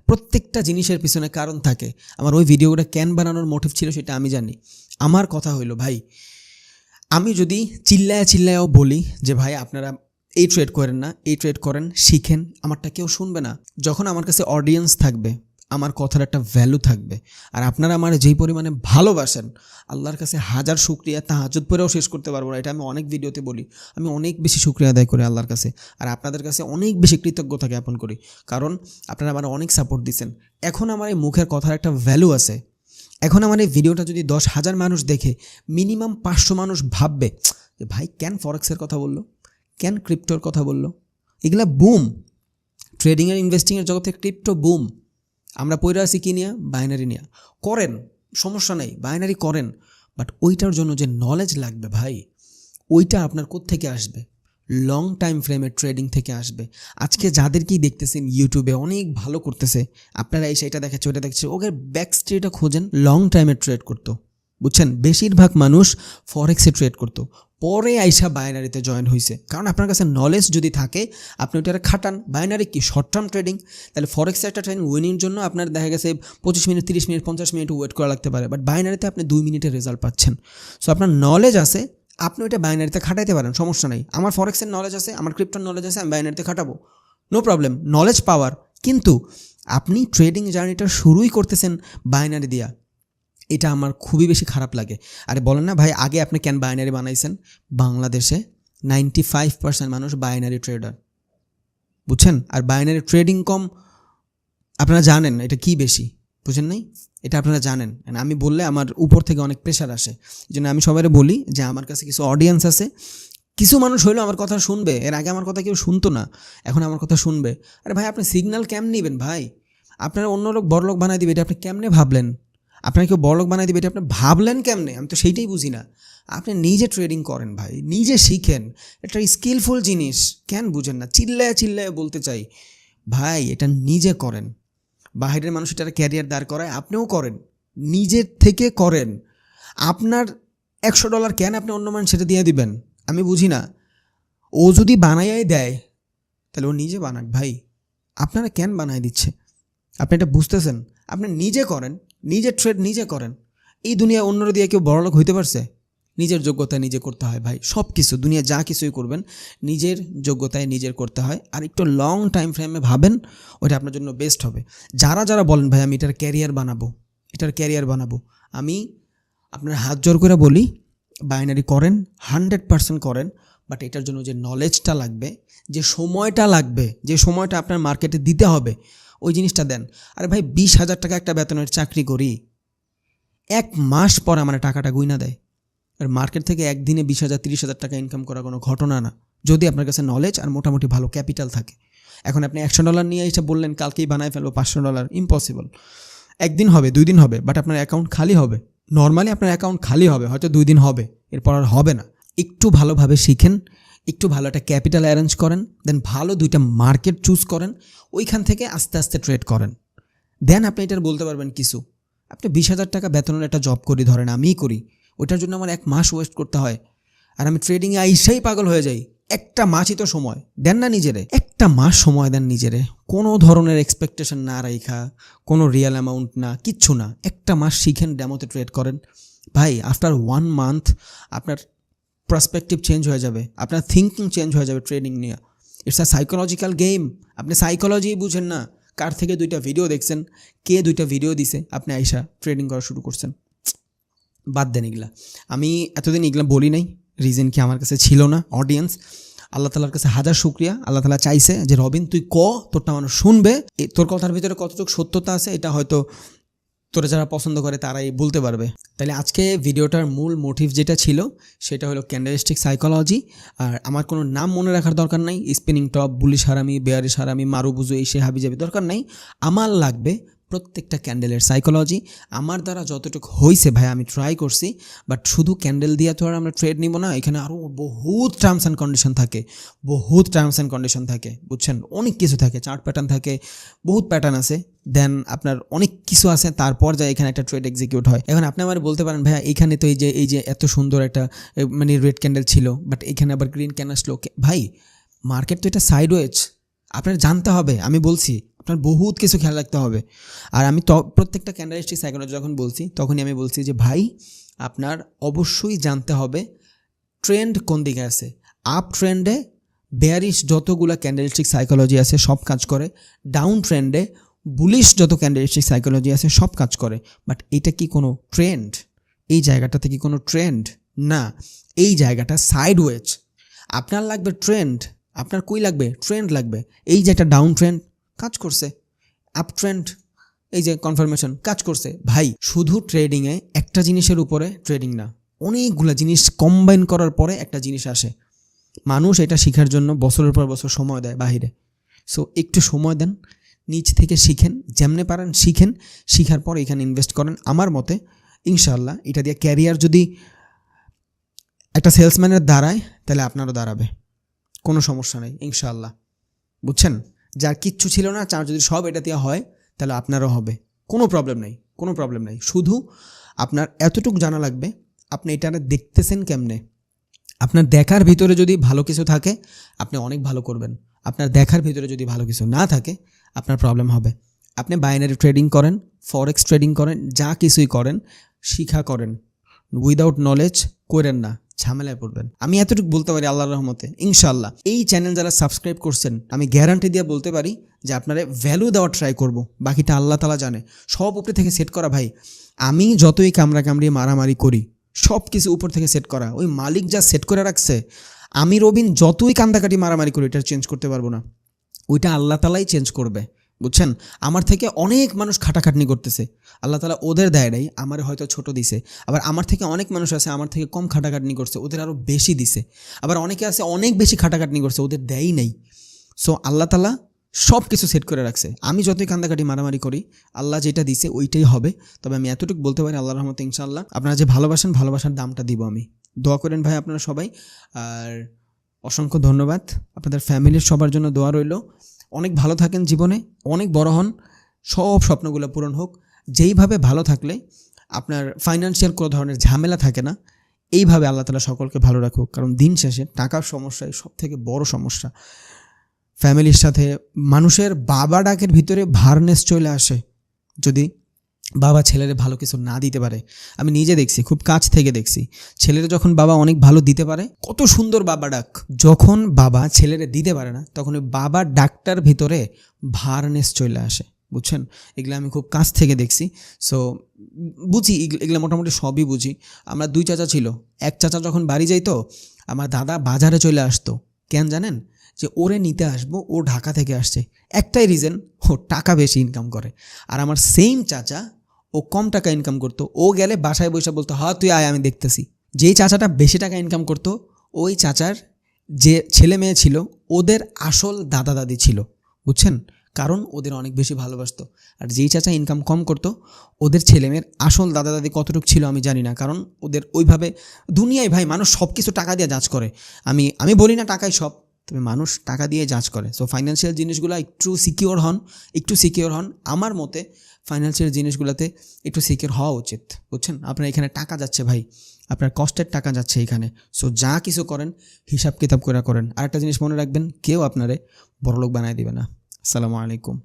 প্রত্যেকটা জিনিসের পিছনে কারণ থাকে, আমার ওই ভিডিওগুলো কেন বানানোর মোটিভ ছিল সেটা আমি জানি। আমার কথা হইলো ভাই, আমি যদি চিল্লায়াও বলি যে ভাই আপনারা এই ট্রেড করেন না, এই ট্রেড করেন, শিখেন, আমারটা কেউ শুনবে না। যখন আমার কাছে অডিয়েন্স থাকবে, আমার কথার একটা ভ্যালু থাকবে। আর আপনারা আমার যেই পরিমাণে ভালোবাসেন, আল্লাহর কাছে হাজার শুকরিয়া, তাহাজ্জুদ পড়েও শেষ করতে পারবো না। এটা আমি অনেক ভিডিওতে বলি। আমি অনেক বেশি শুকরিয়া আদায় করি আল্লাহর কাছে, আর আপনাদের কাছে অনেক বেশি কৃতজ্ঞতা জ্ঞাপন করি, কারণ আপনারা আমার অনেক সাপোর্ট দিচ্ছেন। এখন আমার এই মুখের কথার একটা ভ্যালু আছে। এখন আমার এই ভিডিওটা যদি 10,000 মানুষ দেখে, মিনিমাম 500 মানুষ ভাববে যে ভাই কেন ফরেক্সের কথা বললো, কেন ক্রিপ্টোর কথা বললো। এগুলা বুম, ট্রেডিংয়ের ইনভেস্টিংয়ের জগতে ক্রিপ্টো বুম। আমরা পড়ে আছি কি নিয়ে? বাইনারি নিয়ে। করেন, সমস্যা নেই, বাইনারি করেন, বাট ওইটার জন্য যে নলেজ লাগবে ভাই, ওইটা আপনার কোত্থেকে আসবে? লং টাইম ফ্রেমের ট্রেডিং থেকে আসবে। আজকে যাদেরকেই দেখতেছেন ইউটিউবে অনেক ভালো করতেছে, আপনারা এই সেইটা দেখাচ্ছে, ওইটা দেখছে, ওকে ব্যাক স্ট্রিটে খোঁজেন, লং টাইমে ট্রেড করতো, বুঝছেন? বেশিরভাগ মানুষ ফরেক্সে ট্রেড করতো, পরে আইসা বাইনারিতে জয়েন হয়েছে। কারণ আপনার কাছে নলেজ যদি থাকে, আপনি ওইটা খাটান। বাইনারি কি শর্ট টার্ম ট্রেডিং, তাহলে ফরেক্সে একটা ট্রেডিং উইনিং জন্য আপনার দেখা গেছে 25 মিনিট, 30 মিনিট, 50 মিনিট ওয়েট করা লাগতে পারে, বাট বাইনারিতে আপনি 2 মিনিটের রেজাল্ট পাচ্ছেন। সো আপনার নলেজ আছে, আপনি ওইটা বাইনারিতে খাটাইতে পারেন, সমস্যা নেই। আমার ফরেক্সের নলেজ আছে, আমার ক্রিপ্টোর নলেজ আছে, আমি বাইনারিতে খাটাবো, নো প্রবলেম, নলেজ পাওয়ার। কিন্তু আপনি ট্রেডিং জার্নিটা শুরুই করতেছেন বাইনারি দিয়া, এটা আমার খুবই বেশি খারাপ লাগে। আরে বলেন না ভাই, আগে আপনি কেন বাইনারি বানাইছেন? বাংলাদেশে 95% মানুষ বাইনারি ট্রেডার, বুঝছেন? আর বাইনারি ট্রেডিং কম, আপনারা জানেন এটা কি বেশি, বুঝেন নাই? এটা আপনারা জানেন। আমি বললে আমার উপর থেকে অনেক প্রেশার আসে, এই জন্য আমি সবাই বলি যে আমার কাছে কিছু অডিয়েন্স আছে, কিছু মানুষ হইলেও আমার কথা শুনবে। এর আগে আমার কথা কেউ শুনতো না, এখন আমার কথা শুনবে। আরে ভাই, আপনি সিগন্যাল কেমন নেবেন ভাই? আপনারা অন্য লোক বড় লোক বানাই দিবে, এটা আপনি কেমনে ভাবলেন? আপনার কেউ বড়লোক বানাই দিবে, এটা আপনি ভাবলেন কেমনে? আমি তো সেইটাই বুঝি না। আপনি নিজে ট্রেডিং করেন ভাই, নিজে শিখেন, এটা স্কিলফুল জিনিস, কেন বুঝেন না? চিল্লায় চিল্লায় বলতে চাই ভাই, এটা নিজে করেন। বাইরের মানুষ এটা ক্যারিয়ার দাঁড় করায়, আপনিও করেন, নিজের থেকে করেন। আপনার $100 কেন আপনি অন্য মানুষ সেটা দিয়ে দিবেন? আমি বুঝি না। ও যদি বানাইয়াই দেয়, তাহলে ও নিজে বানাক ভাই, আপনারা কেন বানাই দিচ্ছে? আপনি এটা বুঝতেছেন? আপনি নিজে করেন, নিজের ট্রেড নিজে করেন। এই দুনিয়া অন্যরা দিয়ে কেউ বড়লোক হইতে পারছে? নিজের যোগ্যতায় নিজে করতে হয় ভাই, সব কিছু। দুনিয়া যা কিছুই করবেন নিজের যোগ্যতায় নিজের করতে হয়। আর একটু লং টাইম ফ্রেমে ভাবেন, ওইটা আপনার জন্য বেস্ট হবে। যারা যারা বলেন ভাই আমি এটার ক্যারিয়ার বানাবো, আমি আপনার হাত জোর করে বলি, বাইনারি করেন, 100% করেন, বাট এটার জন্য যে নলেজটা লাগবে, যে সময়টা আপনার মার্কেটে দিতে হবে, ওই জিনিসটা দেন। আরে ভাই, 20,000 টাকা একটা বেতনের চাকরি করি, 1 মাস পর আমার টাকাটা গুইনা দেয়। আর মার্কেট থেকে একদিনে 20,000 30,000 টাকা ইনকাম করা কোনো ঘটনা না, যদি আপনার কাছে নলেজ আর মোটামুটি ভালো ক্যাপিটাল থাকে। এখন আপনি $100 নিয়ে এসে বললেন কালকেই বানায় ফেলবো $500, ইম্পসিবল। একদিন হবে, 2 দিন হবে, বাট আপনার অ্যাকাউন্ট খালি হবে। নর্মালি আপনার অ্যাকাউন্ট খালি হবে হয়তো 2 দিন হবে, এরপর আর হবে না। একটু ভালোভাবে শিখেন, একটু ভালো একটা ক্যাপিটাল অ্যারেঞ্জ করেন, দেন ভালো 2টা মার্কেট চুজ করেন, ওইখান থেকে আস্তে আস্তে ট্রেড করেন। দেন আপনি এটার বলতে পারবেন কিছু। আপনি 20,000 টাকা বেতনের একটা জব করি, ধরেন আমিই করি, ওইটার জন্য আমার 1 মাস ওয়েস্ট করতে হয়, আর আমি ট্রেডিংয়ে আইসাই পাগল হয়ে যাই। একটা মাসই তো সময় দেন না নিজেরে, একটা মাস সময় দেন নিজেরে, কোনো ধরনের এক্সপেকটেশন না রাখা, কোনো রিয়েল অ্যামাউন্ট না, কিচ্ছু না। একটা মাস শিখেন, ডেমোতে ট্রেড করেন ভাই। আফটার 1 মান্থ আপনার পার্সপেক্টিভ চেঞ্জ হয়ে যাবে, আপনার থিঙ্কিং চেঞ্জ হয়ে যাবে ট্রেডিং নিয়ে। It's a psychological game. আপনি সাইকোলজি বুঝেন না, কার থেকে 2টা ভিডিও দেখছেন, কে 2টা ভিডিও দিছে, আপনি আইসা ট্রেডিং করা শুরু করছেন। বাদ দেন এগুলা, আমি এতদিন এগুলা বলি নাই, রিজন কি আমার কাছে ছিল না অডিয়েন্স। আল্লাহ তালার কাছে হাজার শুক্রিয়া, আল্লাহ তালা চাইছে যে রবিন তুই তোরটা মানুষ শুনবে, তোর কথার ভিতরে কতটুকু সত্যতা আছে এটা হয়তো তোরা যারা পছন্দ করে তারাই বলতে পারবে। তাহলে আজকে ভিডিওটার মূল মোটিভ যেটা ছিল সেটা হলো ক্যান্ডেলস্টিক সাইকোলজি। আর আমার কোনো নাম মনে রাখার দরকার নাই, স্পিনিং টপ, বুলিশ হারামি, বেয়ারিশ হারামি, মারুবুজু, এই সে হাবি যাবি দরকার নাই। আমার লাগবে প্রত্যেকটা ক্যান্ডেলের সাইকোলজি। আমার দ্বারা যতটুকু হয়েছে ভাই আমি ট্রাই করছি, বাট শুধু ক্যান্ডেল দিয়ে তো আর আমরা ট্রেড নিব না, এখানে আরও বহুত টার্মস অ্যান্ড কন্ডিশন থাকে, বুঝছেন? অনেক কিছু থাকে, চার্ট প্যাটার্ন থাকে, বহুত প্যাটার্ন আছে, দেন আপনার অনেক কিছু আছে, তারপর যা এখানে একটা ট্রেড এক্সিকিউট হয়। এখন আপনি আমার বলতে পারেন ভাইয়া এইখানে তো এই যে এত সুন্দর একটা মানে রেড ক্যান্ডেল ছিল, বাট এখানে আবার গ্রিন ক্যান্ডেল স্লো। ভাই মার্কেট তো এটা সাইডওয়েজ, আপনার জানতে হবে। আমি বলছি আপনার বহুত কিছু খেয়াল রাখতে হবে। আর আমি প্রত্যেকটা ক্যান্ডেলস্টিক সাইকোলজি যখন বলছি তখনই আমি বলছি যে ভাই আপনার অবশ্যই জানতে হবে ট্রেন্ড কোন দিকে আছে। আপ ট্রেন্ডে বেয়ারিশ যতগুলো ক্যান্ডেলস্টিক সাইকোলজি আছে সব কাজ করে, ডাউন ট্রেন্ডে বুলিশ যত ক্যান্ডিডেটশিপ সাইকোলজি আছে সব কাজ করে, বাট এটা কি কোনো ট্রেন্ড? এই জায়গাটাতে কি কোনো ট্রেন্ড? না, এই জায়গাটা সাইডওয়েজ। আপনার লাগবে ট্রেন্ড, আপনার কই লাগবে? ট্রেন্ড লাগবে। এই যে একটা ডাউন ট্রেন্ড কাজ করছে, আপ ট্রেন্ড এই যে কনফার্মেশন কাজ করছে। ভাই শুধু ট্রেডিংয়ে একটা জিনিসের উপরে ট্রেডিং না, অনেকগুলো জিনিস কম্বাইন করার পরে একটা জিনিস আসে। মানুষ এটা শেখার জন্য বছরের পর বছর সময় দেয় বাহিরে। সো একটু সময় দেন, নিচ থেকে শিখেন, যেমনে পারেন শিখেন, শিখার পর এখানে ইনভেস্ট করেন। আমার মতে ইনশাআল্লাহ এটা দিয়ে ক্যারিয়ার যদি একটা সেলসম্যানের দাঁড়ায় তাহলে আপনারও দাঁড়াবে, কোনো সমস্যা নেই ইনশাআল্লাহ। বুঝছেন? যার কিচ্ছু ছিল না, চার যদি সব এটা দিয়ে হয় তাহলে আপনারও হবে, কোনো প্রবলেম নেই, কোনো প্রবলেম নেই। শুধু আপনার এতটুকু জানা লাগবে আপনি এটা দেখতেছেন কেমনে। আপনার দেখার ভিতরে যদি ভালো কিছু থাকে আপনি অনেক ভালো করবেন, আপনার দেখার ভিতরে যদি ভালো কিছু না থাকে আপনার প্রবলেম হবে। আপনি বাইনারি ট্রেডিং করেন, ফরেক্স ট্রেডিং করেন, যা কিছুই করেন শিখা করেন, উইদাউট নলেজ করেন না, ঝামেলায় পড়বেন। আমি এতটুকু বলতে পারি আল্লাহর রহমতে ইনশাআল্লাহ। এই চ্যানেল যারা সাবস্ক্রাইব করছেন আমি গ্যারান্টি দিয়ে বলতে পারি যে আপনারা ভ্যালু দেওয়ার ট্রাই করব, বাকিটা আল্লাহ তাআলা জানে। সব উপরে থেকে সেট করা ভাই, আমি যতই কামড়ি মারামারি করি সব কিছু উপর থেকে সেট করা, ওই মালিক যা সেট করে রাখছে, আমি রবিন যতই কান্দাকাটি মারামারি করি এটা চেঞ্জ করতে পারবো না, ওইটা আল্লাহ তাআলাই চেঞ্জ করবে। বুঝছেন? আমার থেকে অনেক মানুষ খাটাখাটনি করতেছে, আল্লাহ তাআলা ওদের দেয় নাই, আমার হয়তো ছোট দিছে। আবার আমার থেকে অনেক মানুষ আছে আমার থেকে কম খাটাখাটনি করছে, ওদের আরও বেশি দিছে। আবার অনেকে আছে অনেক বেশি খাটাখাটনি করছে, ওদের দেয়ই নাই। সো আল্লাহ তাআলা সব কিছু সেট করে রাখছে। আমি যতই কান্দাকাটি মারামারি করি আল্লাহ যেটা দিছে ওইটাই হবে। তবে আমি এতটুকু বলতে পারি আল্লাহর রহমতে ইনশাআল্লাহ আপনারা যে ভালোবাসেন, ভালোবাসার দামটা দিব আমি। দোয়া করেন ভাই আপনারা সবাই। আর অসংখ্য ধন্যবাদ, আপনাদের ফ্যামিলির সবার জন্য দোয়া রইল। অনেক ভালো থাকেন জীবনে, অনেক বড় হন, সব স্বপ্নগুলো পূরণ হোক। যেইভাবে ভালো থাকলে আপনার ফাইন্যান্সিয়াল কোনো ধরনের ঝামেলা থাকে না, এইভাবে আল্লাহ তাআলা সকলকে ভালো রাখুক। কারণ দিন শেষে টাকার সমস্যাই সব থেকে বড় সমস্যা। ফ্যামিলির সাথে মানুষের বাবা ডাকের ভিতরে ভারনেস চলে আসে যদি বাবা ছেলেরে ভালো কিছু না দিতে পারে। আমি নিজে দেখছি, খুব কাছ থেকে দেখছি, ছেলেরা যখন বাবা অনেক ভালো দিতে পারে কত সুন্দর বাবা ডাক, যখন বাবা ছেলেরে দিতে পারে না তখন ওই বাবা ডাকটার ভিতরে ভারনেস চলে আসে। বুঝছেন? এগুলো আমি খুব কাছ থেকে দেখছি। সো বুঝি, এগুলো মোটামুটি সবই বুঝি। আমরা দুই চাচা ছিল, এক চাচা যখন বাড়ি যাইতো আমার দাদা বাজারে চলে আসতো। কেন জানেন? যে ওরে নিতে আসবো, ও ঢাকা থেকে আসছে, একটাই রিজন, ও টাকা বেশি ইনকাম করে। আর আমার সেম চাচা ও কম টাকা ইনকাম করতো, ও গেলে বাসায় বসে বলতো হ্যাঁ তুই আয় আমি দেখতেছি। যেই চাচাটা বেশি টাকা ইনকাম করতো ওই চাচার যে ছেলে মেয়ে ছিল ওদের আসল দাদা দাদি ছিল। বুঝছেন? কারণ ওদের অনেক বেশি ভালোবাসতো। আর যেই চাচা ইনকাম কম করতো ওদের ছেলেমেয়ের আসল দাদা দাদি কতটুকু ছিল আমি জানি না, কারণ ওদের ওইভাবে দুনিয়ায় ভাই মানুষ সব কিছু টাকা দিয়ে যাচ করে। আমি বলি না টাকাই সব, তবে মানুষ টাকা দিয়ে যাচ করে। সো ফাইন্যান্সিয়াল জিনিসগুলো একটু সিকিওর হন। আমার মতে ফাইন্যান্সিয়াল জিনিসগুলোতে একটু সিকিওর হওয়া উচিত। বুঝছেন? আপনার এখানে টাকা যাচ্ছে ভাই, আপনার কষ্টের টাকা যাচ্ছে এখানে। সো যা কিছু করেন হিসাব কিতাব করে করেন। আরেকটা জিনিস মনে রাখবেন, কেউ আপনারে বড়লোক বানায় দিবে না। আসসালামু আলাইকুম।